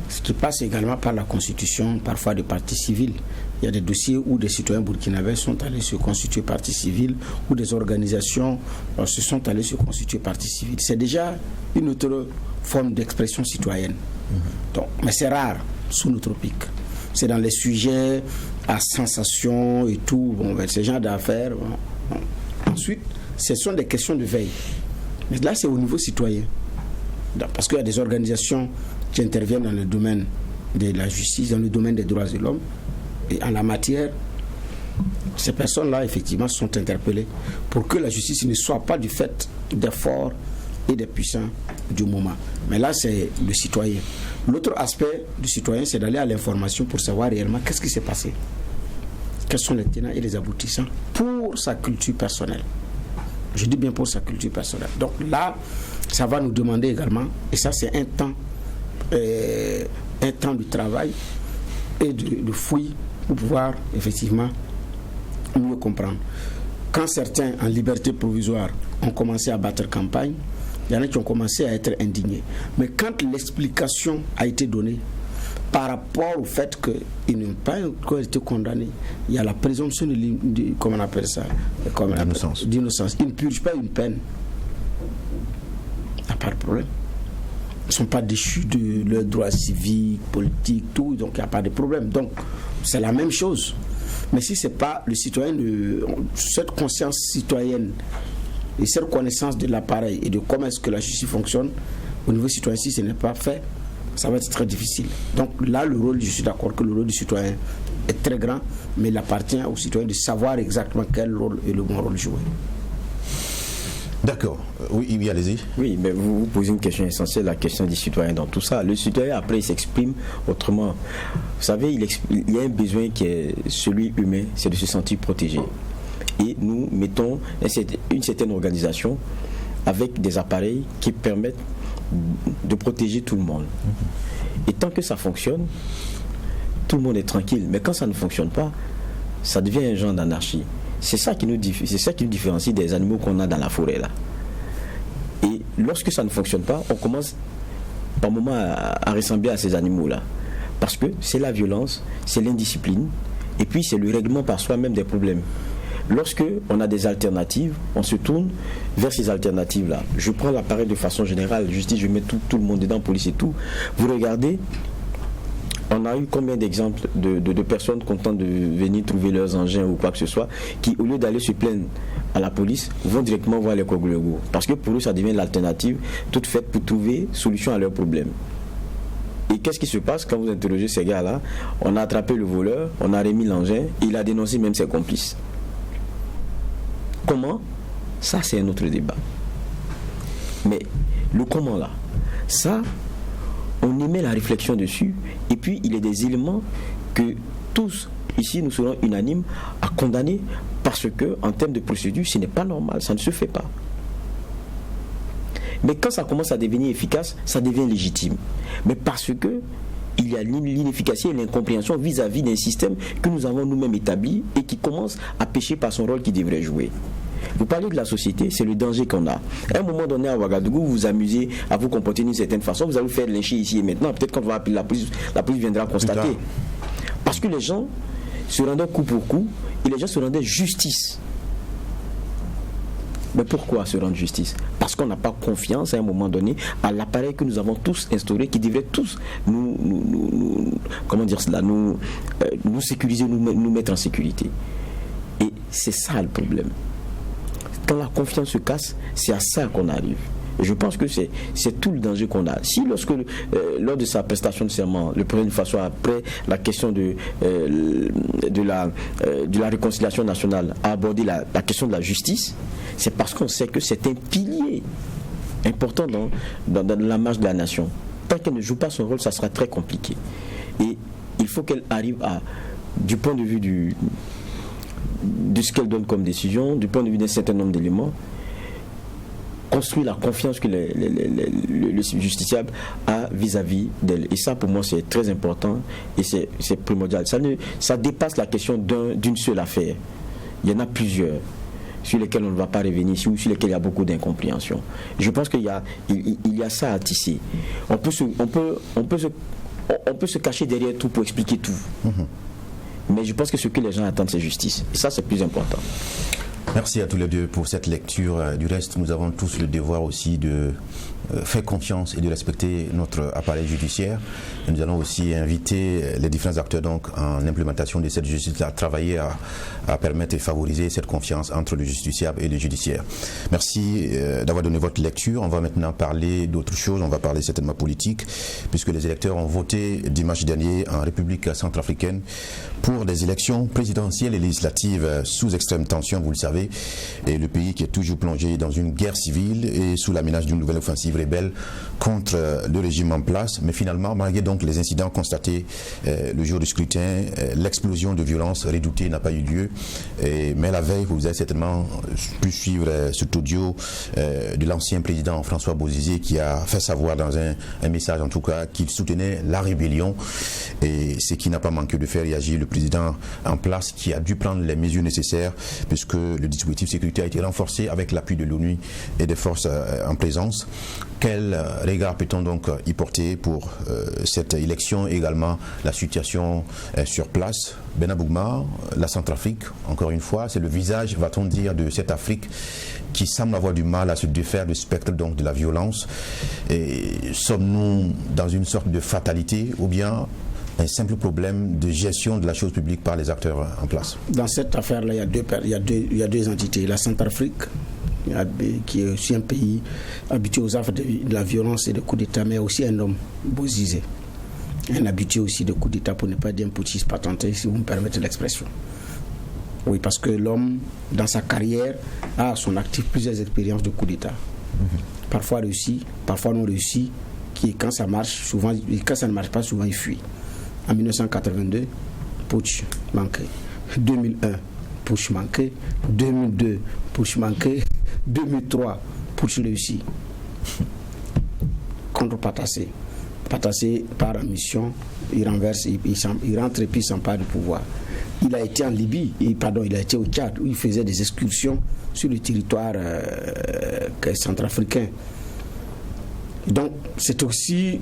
ce qui passe également par la constitution parfois des partis civils. Il y a des dossiers où des citoyens burkinabés sont allés se constituer partie civile, où des organisations se sont allées se constituer partie civile. C'est déjà une autre forme d'expression citoyenne. Donc, mais c'est rare sous nos tropiques. C'est dans les sujets à sensation et tout, ces genres d'affaires. Ensuite, ce sont des questions de veille. Mais là, c'est au niveau citoyen. Parce qu'il y a des organisations qui interviennent dans le domaine de la justice, dans le domaine des droits de l'homme. Et en la matière, ces personnes-là, effectivement, sont interpellées pour que la justice ne soit pas du fait des forts et des puissants du moment. Mais là, c'est le citoyen. L'autre aspect du citoyen, c'est d'aller à l'information pour savoir réellement qu'est-ce qui s'est passé. Quels sont les tenants et les aboutissants pour sa culture personnelle. Je dis bien pour sa culture personnelle. Donc là, ça va nous demander également, et ça c'est un temps de travail et de fouille pour pouvoir effectivement mieux comprendre. Quand certains en liberté provisoire ont commencé à battre campagne, il y en a qui ont commencé à être indignés. Mais quand l'explication a été donnée par rapport au fait qu'ils n'ont pas encore été condamnés, il y a la présomption comment on appelle ça, d'innocence. Ils ne purgent pas une peine. Il n'y a pas de problème. Ils ne sont pas déchus de leurs droits civiques, politiques, tout, donc il n'y a pas de problème. Donc, c'est la même chose. Mais si ce n'est pas le citoyen, cette conscience citoyenne et cette connaissance de l'appareil et de comment est-ce que la justice fonctionne, au niveau citoyen, si ce n'est pas fait, ça va être très difficile. Donc là, le rôle, je suis d'accord que le rôle du citoyen est très grand, mais il appartient au citoyen de savoir exactement quel rôle est le bon rôle joué. D'accord. Oui, allez-y. Oui, mais vous posez une question essentielle, la question du citoyen dans tout ça. Le citoyen, après, il s'exprime autrement. Vous savez, il y a un besoin qui est celui humain, c'est de se sentir protégé. Et nous mettons une certaine organisation avec des appareils qui permettent de protéger tout le monde. Et tant que ça fonctionne, tout le monde est tranquille. Mais quand ça ne fonctionne pas, ça devient un genre d'anarchie. C'est ça qui nous différencie des animaux qu'on a dans la forêt là. Et lorsque ça ne fonctionne pas, on commence par moments à ressembler à ces animaux là. Parce que c'est la violence, c'est l'indiscipline, et puis c'est le règlement par soi-même des problèmes. Lorsque on a des alternatives, on se tourne vers ces alternatives-là. Je prends l'appareil de façon générale, justice, je mets tout le monde dedans, police et tout. Vous regardez, on a eu combien d'exemples de personnes contentes de venir trouver leurs engins ou quoi que ce soit, qui au lieu d'aller se plaindre à la police, vont directement voir les Koglogo. Parce que pour eux, ça devient l'alternative toute faite pour trouver solution à leurs problèmes. Et qu'est-ce qui se passe quand vous interrogez ces gars-là? On a attrapé le voleur, on a remis l'engin, et il a dénoncé même ses complices. Comment? Ça, c'est un autre débat. Mais le comment là, ça, on émet la réflexion dessus, et puis il y a des éléments que tous ici nous serons unanimes à condamner parce que en termes de procédure, ce n'est pas normal, ça ne se fait pas. Mais quand ça commence à devenir efficace, ça devient légitime. Mais parce que il y a l'inefficacité et l'incompréhension vis-à-vis d'un système que nous avons nous-mêmes établi et qui commence à pécher par son rôle qu'il devrait jouer. Vous parlez de la société, c'est le danger qu'on a. À un moment donné, à Ouagadougou, vous vous amusez à vous comporter d'une certaine façon, vous allez vous faire lyncher ici et maintenant. Peut-être quand on va appeler la police viendra constater. Parce que les gens se rendaient coup pour coup et les gens se rendaient justice. Mais pourquoi se rendre justice? Parce qu'on n'a pas confiance à un moment donné à l'appareil que nous avons tous instauré, qui devrait tous nous sécuriser, nous mettre en sécurité. Et c'est ça le problème. Quand la confiance se casse, c'est à ça qu'on arrive. Et je pense que c'est tout le danger qu'on a. Si lors de sa prestation de serment, le président Faso, après la question de la réconciliation nationale, a abordé la question de la justice, c'est parce qu'on sait que c'est un pilier important dans la marche de la nation. Tant qu'elle ne joue pas son rôle, ça sera très compliqué. Et il faut qu'elle arrive du point de vue de ce qu'elle donne comme décision, du point de vue d'un certain nombre d'éléments, construire la confiance que le justiciable a vis-à-vis d'elle. Et ça, pour moi, c'est très important et c'est primordial. Ça dépasse la question d'une seule affaire. Il y en a plusieurs sur lesquelles on ne va pas revenir, sur lesquelles il y a beaucoup d'incompréhension. Je pense qu'il y a ça à tisser. On peut se cacher derrière tout pour expliquer tout. Mais je pense que ce que les gens attendent, c'est justice. Et ça, c'est plus important. Merci à tous les deux pour cette lecture. Du reste, nous avons tous le devoir aussi de faire confiance et de respecter notre appareil judiciaire. Et nous allons aussi inviter les différents acteurs donc en implémentation de cette justice à travailler à permettre et favoriser cette confiance entre le justiciable et le judiciaire. Merci d'avoir donné votre lecture. On va maintenant parler d'autre chose. On va parler certainement politique, puisque les électeurs ont voté dimanche dernier en République centrafricaine pour des élections présidentielles et législatives sous extrême tension, vous le savez, et le pays qui est toujours plongé dans une guerre civile et sous la menace d'une nouvelle offensive rebelle contre le régime en place. Mais finalement, malgré donc les incidents constatés le jour du scrutin, l'explosion de violence redoutée n'a pas eu lieu. Mais la veille, vous avez certainement pu suivre cet audio de l'ancien président François Bozizé qui a fait savoir dans un message en tout cas qu'il soutenait la rébellion, et ce qui n'a pas manqué de faire réagir le président en place qui a dû prendre les mesures nécessaires puisque le dispositif sécuritaire a été renforcé avec l'appui de l'ONU et des forces en présence. Quel regard peut-on donc y porter pour cette élection et également la situation sur place? Bena Bougma, la Centrafrique, encore une fois, c'est le visage, va-t-on dire, de cette Afrique qui semble avoir du mal à se défaire du spectre donc de la violence. Et sommes-nous dans une sorte de fatalité ou bien un simple problème de gestion de la chose publique par les acteurs en place? Dans cette affaire-là, il y a deux entités. La Centrafrique, qui est aussi un pays habitué aux affres de la violence et des coups d'État, mais aussi un homme, Bozizé, un habitué aussi de coups d'État, pour ne pas dire un putschiste patenté, si vous me permettez l'expression. Oui, parce que l'homme, dans sa carrière, a à son actif plusieurs expériences de coups d'État. Parfois réussi, parfois non réussi, qui quand ça marche, souvent, quand ça ne marche pas, souvent il fuit. En 1982, putsch manqué. 2001, putsch manqué. 2002, putsch manqué. 2003, putsch réussi. Contre Patassé. Patassé part en mission, il renverse, il rentre et puis il s'empare du pouvoir. Il a été en Libye, il a été au Tchad, où il faisait des excursions sur le territoire centrafricain. Donc c'est aussi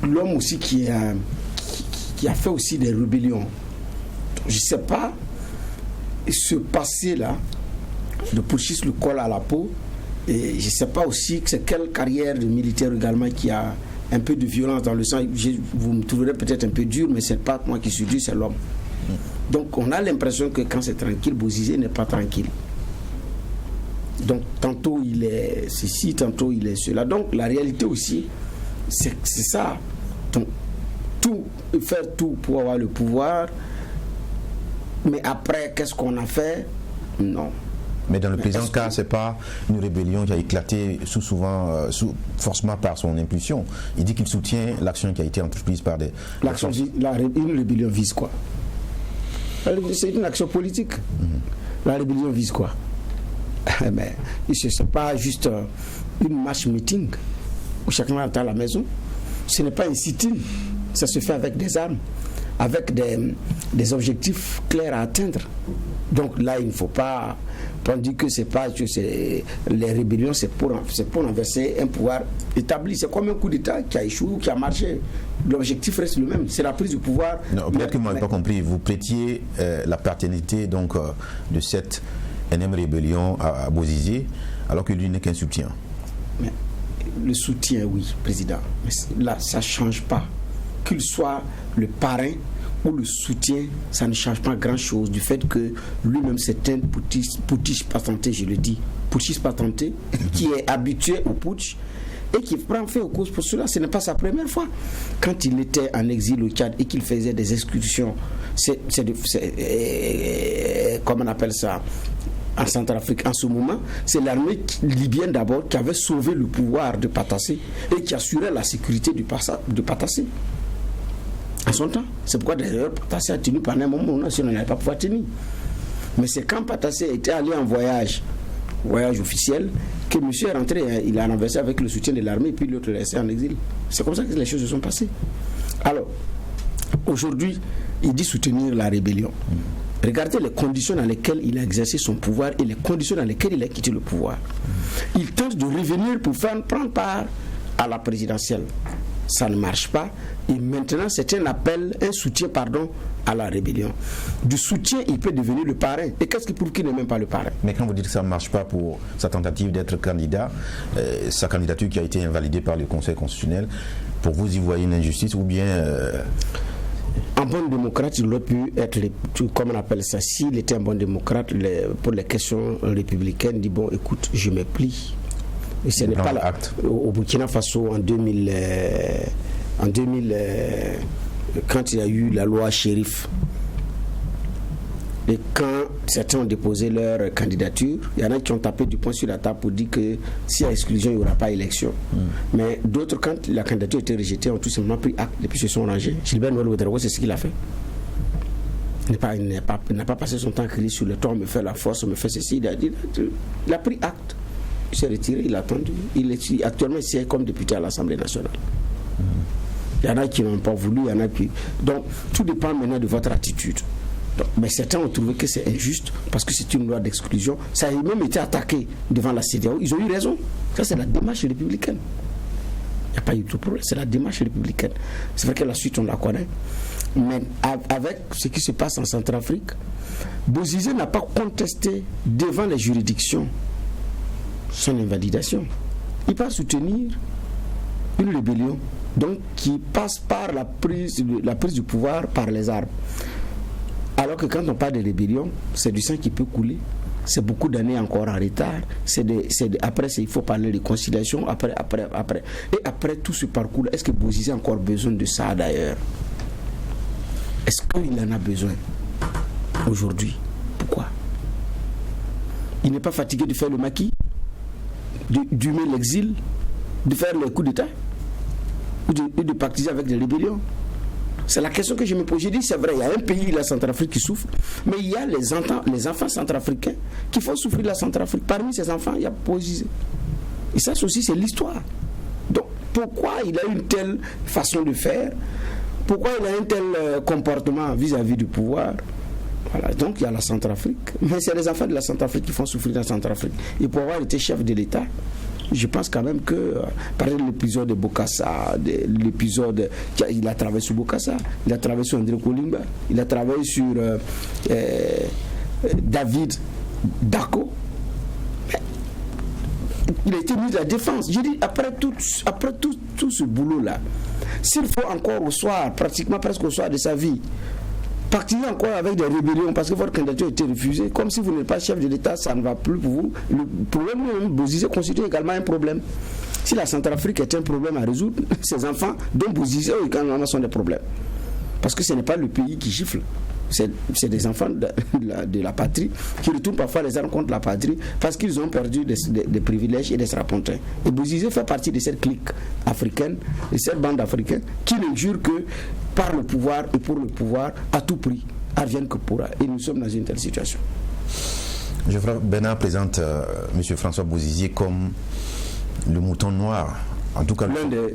l'homme aussi qui a fait aussi des rébellions. Je ne sais pas, ce passé-là, de putschiste le colle à la peau, et je ne sais pas aussi que c'est quelle carrière de militaire également qui a un peu de violence dans le sang. Vous me trouverez peut-être un peu dur, mais ce n'est pas moi qui suis dur, c'est l'homme. Donc on a l'impression que quand c'est tranquille, Bozizé n'est pas tranquille. Donc tantôt il est ceci, tantôt il est cela. Donc la réalité aussi, c'est ça. Donc, faire tout pour avoir le pouvoir, mais après, qu'est-ce qu'on a fait? Non. Mais dans le présent cas, ce n'est pas une rébellion qui a éclaté forcément par son impulsion. Il dit qu'il soutient l'action qui a été entreprise par des... Une rébellion vise quoi? C'est une action politique. La rébellion vise quoi? Mais ce n'est pas juste une marche meeting où chacun attend à la maison. Ce n'est pas un sit-in ça se fait avec des armes, avec des objectifs clairs à atteindre. Donc là, il ne faut pas dire que les rébellions, c'est pour renverser un pouvoir établi. C'est comme un coup d'État qui a échoué ou qui a marché. L'objectif reste le même, c'est la prise du pouvoir. Peut-être que moi, je n'ai pas compris. Vous prêtiez la paternité donc, de cette énième rébellion à Bozizé, alors que lui n'est qu'un soutien. Mais le soutien, oui, président. Mais là, ça ne change pas. Qu'il soit le parrain ou le soutien, ça ne change pas grand-chose du fait que lui-même c'est un putsch patenté, je le dis, putschiste patenté, qui est habitué au putsch et qui prend fait aux causes pour cela. Ce n'est pas sa première fois. Quand il était en exil au Tchad et qu'il faisait des excursions, comment on appelle ça, en Centrafrique, en ce moment, c'est l'armée libyenne d'abord qui avait sauvé le pouvoir de Patassé et qui assurait la sécurité de Patassé. À son temps. C'est pourquoi d'ailleurs Patassé a tenu pendant un moment, sinon on n'allait pas pouvoir tenir. Mais c'est quand Patassé était allé en voyage officiel, que monsieur est rentré, il a renversé avec le soutien de l'armée et puis l'autre l'a laissé en exil. C'est comme ça que les choses se sont passées. Alors, aujourd'hui, il dit soutenir la rébellion. Regardez les conditions dans lesquelles il a exercé son pouvoir et les conditions dans lesquelles il a quitté le pouvoir. Il tente de revenir pour prendre part à la présidentielle. Ça ne marche pas. Et maintenant, c'est un soutien à la rébellion. Du soutien, il peut devenir le parrain. Et qu'est-ce qui prouve qu'il n'est même pas le parrain? Mais quand vous dites que ça ne marche pas pour sa tentative d'être candidat, sa candidature qui a été invalidée par le Conseil constitutionnel, pour vous y voyez une injustice ou bien... Un bon démocrate, il aurait pu être, comme on appelle ça, s'il était un bon démocrate, pour les questions républicaines, dit bon, écoute, je me plie. Et ce n'est pas l'acte. Au Burkina Faso, en 2000, quand il y a eu la loi Chérif, et quand certains ont déposé leur candidature, il y en a qui ont tapé du poing sur la table pour dire que s'il y a exclusion, il n'y aura pas élection. Mais d'autres, quand la candidature a été rejetée, ont tout simplement pris acte et puis se sont rangés. Gilbert Noël Ouedraogo, c'est ce qu'il a fait. Il n'a pas passé son temps à crier sur le toit, me fait la force, me fait ceci. Il a pris acte. Il s'est retiré, il a attendu. Actuellement, il siège comme député à l'Assemblée nationale. Il y en a qui n'ont pas voulu, il y en a qui... Donc, tout dépend maintenant de votre attitude. Donc, mais certains ont trouvé que c'est injuste parce que c'est une loi d'exclusion. Ça a même été attaqué devant la CEDEAO. Ils ont eu raison. Ça, c'est la démarche républicaine. Il n'y a pas eu de problème. C'est la démarche républicaine. C'est vrai que la suite, on la connaît. Mais avec ce qui se passe en Centrafrique, Bozizé n'a pas contesté devant les juridictions son invalidation. Il va soutenir une rébellion donc qui passe par la prise du pouvoir par les armes. Alors que quand on parle de rébellion, c'est du sang qui peut couler. C'est beaucoup d'années encore en retard. Après, il faut parler de conciliation. Après. Et après tout ce parcours, est-ce que Bozizé a encore besoin de ça d'ailleurs? Est-ce qu'il en a besoin aujourd'hui? Pourquoi? Il n'est pas fatigué de faire le maquis, d'humer l'exil, de faire le coup d'État ou de pactiser avec des rébellions? C'est la question que je me pose. J'ai dit, c'est vrai, il y a un pays, la Centrafrique, qui souffre, mais il y a les enfants centrafricains qui font souffrir la Centrafrique. Parmi ces enfants, il y a Bozizé. Et ça aussi, c'est l'histoire. Donc, pourquoi il a une telle façon de faire? Pourquoi il a un tel comportement vis-à-vis du pouvoir? Voilà, donc il y a la Centrafrique. Mais c'est les enfants de la Centrafrique qui font souffrir la Centrafrique. Et pour avoir été chef de l'État, je pense quand même que, par exemple, l'épisode de Bokassa, il a travaillé sur Bokassa, il a travaillé sur André Kolimba, il a travaillé sur David Dako. Il a été mis de la défense. Je dis, après tout ce boulot-là, s'il faut encore au soir, pratiquement presque au soir de sa vie, partir encore avec des rébellions parce que votre candidature a été refusée, comme si vous n'êtes pas chef de l'État, ça ne va plus pour vous. Le problème de Bozizé constitue également un problème. Si la Centrafrique est un problème à résoudre, ces enfants dont Bozizé également sont des problèmes. Parce que ce n'est pas le pays qui gifle. C'est des enfants de la patrie qui retournent parfois les armes contre la patrie parce qu'ils ont perdu des privilèges et des strapontins. Et Bozizé fait partie de cette clique africaine, de cette bande africaine qui ne jure que par le pouvoir et pour le pouvoir à tout prix, advienne que pourra. Et nous sommes dans une telle situation. Geoffroy Bernard présente M. François Bozizé comme le mouton noir En tout cas,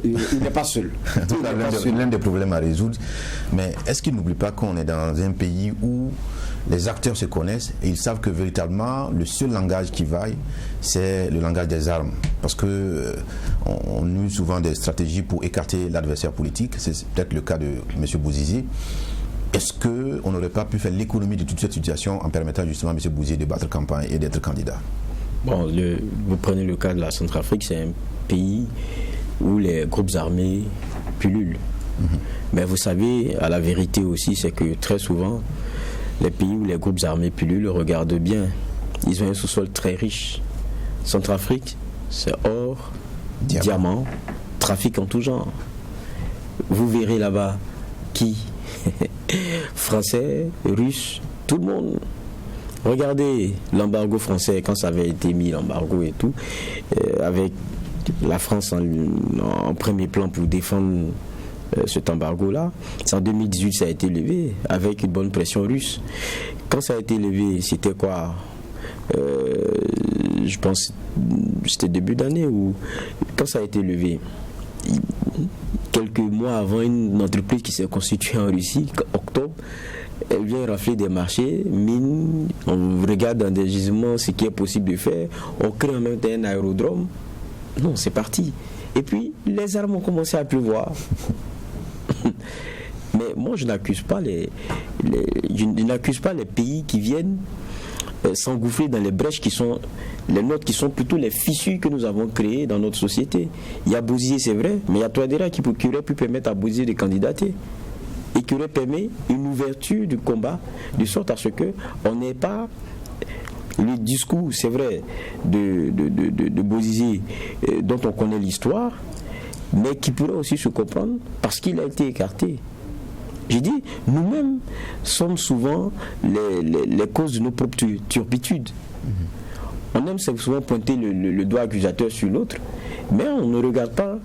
il n'est pas seul. En tout cas, l'un des problèmes à résoudre. Mais est-ce qu'il n'oublie pas qu'on est dans un pays où les acteurs se connaissent et ils savent que véritablement le seul langage qui vaille, c'est le langage des armes. Parce que on use souvent des stratégies pour écarter l'adversaire politique. C'est peut-être le cas de M. Bouzizi. Est-ce qu'on n'aurait pas pu faire l'économie de toute cette situation en permettant justement à M. Bouzizi de battre campagne et d'être candidat? Bon, vous prenez le cas de la Centrafrique, c'est un pays où les groupes armés pullulent. Mais vous savez, à la vérité aussi, c'est que très souvent, les pays où les groupes armés pullulent regardent bien. Ils ont un sous-sol très riche. Centrafrique, c'est or, diamant, trafic en tout genre. Vous verrez là-bas qui Français, Russes, tout le monde. Regardez l'embargo français, quand ça avait été mis, l'embargo et tout, avec la France en premier plan pour défendre cet embargo-là. En 2018, ça a été levé avec une bonne pression russe. Quand ça a été levé, c'était quoi? Je pense c'était début d'année, ou quand ça a été levé, quelques mois avant, une entreprise qui s'est constituée en Russie, octobre, elle vient rafler des marchés, mine, on regarde dans des gisements ce qui est possible de faire, on crée en même temps un aérodrome. Non, c'est parti. Et puis, les armes ont commencé à pleuvoir. Mais moi, je n'accuse pas je n'accuse pas les pays qui viennent s'engouffrer dans les brèches qui sont les nôtres, qui sont plutôt les fissures que nous avons créées dans notre société. Il y a Bouzizi, c'est vrai, mais il y a Touadéra qui aurait pu permettre à Bouzizi de candidater et qui aurait permis une ouverture du combat, de sorte à ce qu'on n'ait pas le discours, c'est vrai, de Bouzizi, dont on connaît l'histoire, mais qui pourrait aussi se comprendre parce qu'il a été écarté. J'ai dit, nous-mêmes sommes souvent les causes de nos propres turpitudes. On aime souvent pointer le doigt accusateur sur l'autre, mais on ne regarde pas,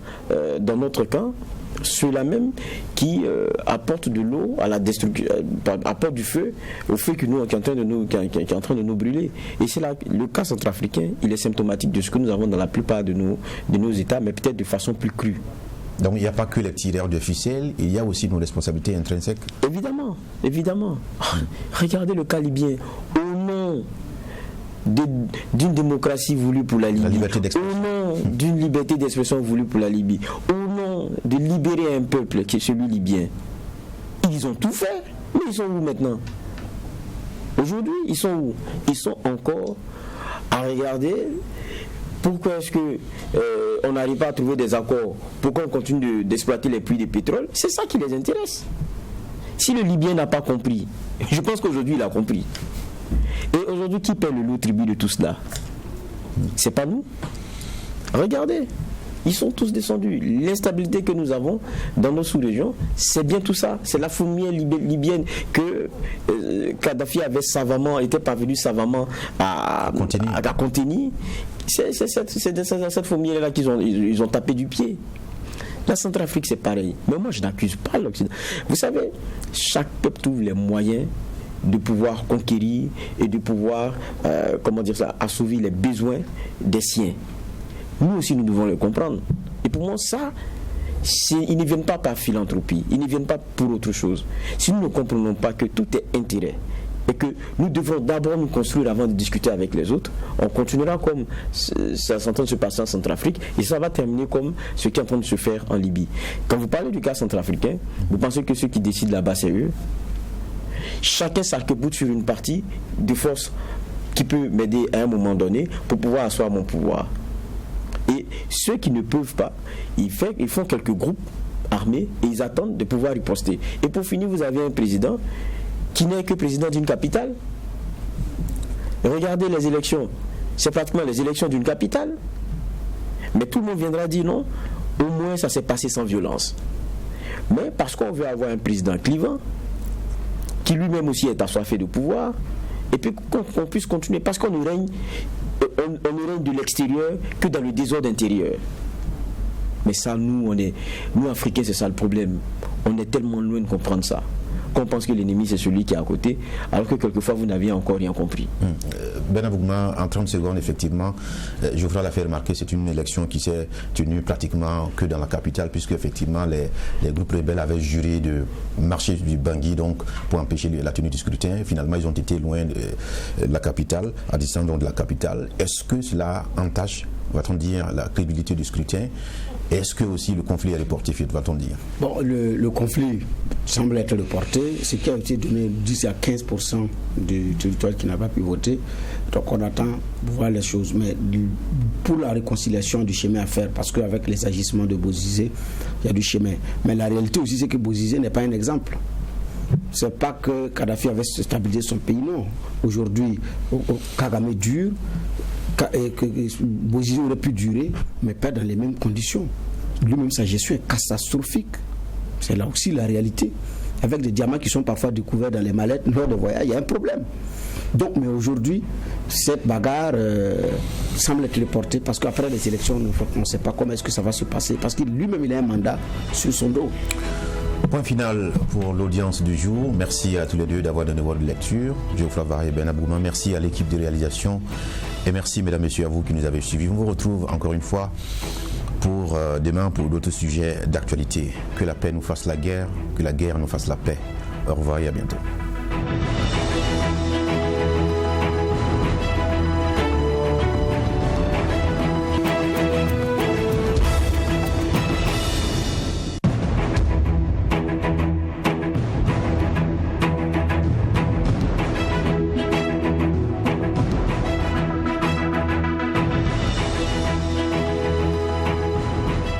dans notre camp, ceux-là même qui apportent de l'eau à la destruction, apportent du feu au feu qui est en train de nous brûler. Et c'est là le cas centrafricain, il est symptomatique de ce que nous avons dans la plupart de nos États, mais peut-être de façon plus crue. Donc il n'y a pas que les tireurs de ficelles, il y a aussi nos responsabilités intrinsèques. Évidemment, évidemment. Regardez le cas libyen. Au nom d'une démocratie voulue pour la Libye, au nom d'une liberté d'expression voulue pour la Libye, au nom de libérer un peuple qui est celui libyen, ils ont tout fait. Mais ils sont où maintenant? Aujourd'hui, ils sont où? Ils sont encore à regarder. Pourquoi est-ce qu'on n'arrive pas à trouver des accords? Pourquoi on continue d'exploiter les puits de pétrole? C'est ça qui les intéresse. Si le Libyen n'a pas compris, je pense qu'aujourd'hui il a compris. Et aujourd'hui, qui paie le lourd tribut de tout cela? C'est pas nous. Regardez, ils sont tous descendus. L'instabilité que nous avons dans nos sous-régions, c'est bien tout ça. C'est la fourmilière libyenne que Kadhafi était parvenu savamment à contenir. C'est cette fourmilière-là qu'ils ont tapé du pied. La Centrafrique, c'est pareil. Mais moi, je n'accuse pas l'Occident. Vous savez, chaque peuple trouve les moyens de pouvoir conquérir et de pouvoir, assouvir les besoins des siens. Nous aussi, nous devons le comprendre. Et pour moi, ça, ils ne viennent pas par philanthropie, ils ne viennent pas pour autre chose. Si nous ne comprenons pas que tout est intérêt et que nous devons d'abord nous construire avant de discuter avec les autres, on continuera comme ça est en train de se passer en Centrafrique et ça va terminer comme ce qui est en train de se faire en Libye. Quand vous parlez du cas centrafricain, vous pensez que ceux qui décident là-bas, c'est eux? Chacun s'arc-boute sur une partie de force qui peut m'aider à un moment donné pour pouvoir asseoir mon pouvoir. Et ceux qui ne peuvent pas, ils font quelques groupes armés et ils attendent de pouvoir riposter. Et pour finir, vous avez un président qui n'est que président d'une capitale. Regardez les élections, c'est pratiquement les élections d'une capitale. Mais tout le monde viendra dire non, au moins ça s'est passé sans violence. Mais parce qu'on veut avoir un président clivant, qui lui-même aussi est assoiffé de pouvoir, et puis qu'on puisse continuer, parce qu'on ne règne de l'extérieur que dans le désordre intérieur. Mais ça, nous Africains, c'est ça le problème. On est tellement loin de comprendre ça. qu'on pense que l'ennemi c'est celui qui est à côté, alors que quelquefois vous n'aviez encore rien compris. Ben Abougma, en 30 secondes, effectivement, je voudrais la faire remarquer, c'est une élection qui s'est tenue pratiquement que dans la capitale, puisque effectivement les groupes rebelles avaient juré de marcher du Bangui donc pour empêcher la tenue du scrutin. Finalement, ils ont été loin de la capitale, à distance donc de la capitale. Est-ce que cela entache, va-t-on dire, la crédibilité du scrutin? Est-ce que aussi le conflit est reporté, va-t-on dire? Bon, le conflit semble être reporté. Ce qui a été donné 10 à 15% du territoire qui n'a pas pu voter. Donc on attend de voir les choses. Mais pour la réconciliation, du chemin à faire, parce qu'avec les agissements de Bozizé, il y a du chemin. Mais la réalité aussi, c'est que Bozizé n'est pas un exemple. C'est pas que Kadhafi avait stabilisé son pays, non. Aujourd'hui, Kagame dure, et que Bozizé aurait pu durer, mais pas dans les mêmes conditions. Lui-même, sa gestion est catastrophique. C'est là aussi la réalité. Avec des diamants qui sont parfois découverts dans les mallettes lors de voyage, il y a un problème. Donc, mais aujourd'hui, cette bagarre semble être reportée parce qu'après les élections, on ne sait pas comment est-ce que ça va se passer, parce que lui-même, il a un mandat sur son dos. Point final pour l'audience du jour. Merci à tous les deux d'avoir donné votre lecture. Geoffroy Varé et Ben Abougma. Merci à l'équipe de réalisation. Et merci, mesdames et messieurs, à vous qui nous avez suivis. On vous retrouve encore une fois pour demain pour d'autres sujets d'actualité. Que la paix nous fasse la guerre, que la guerre nous fasse la paix. Au revoir et à bientôt.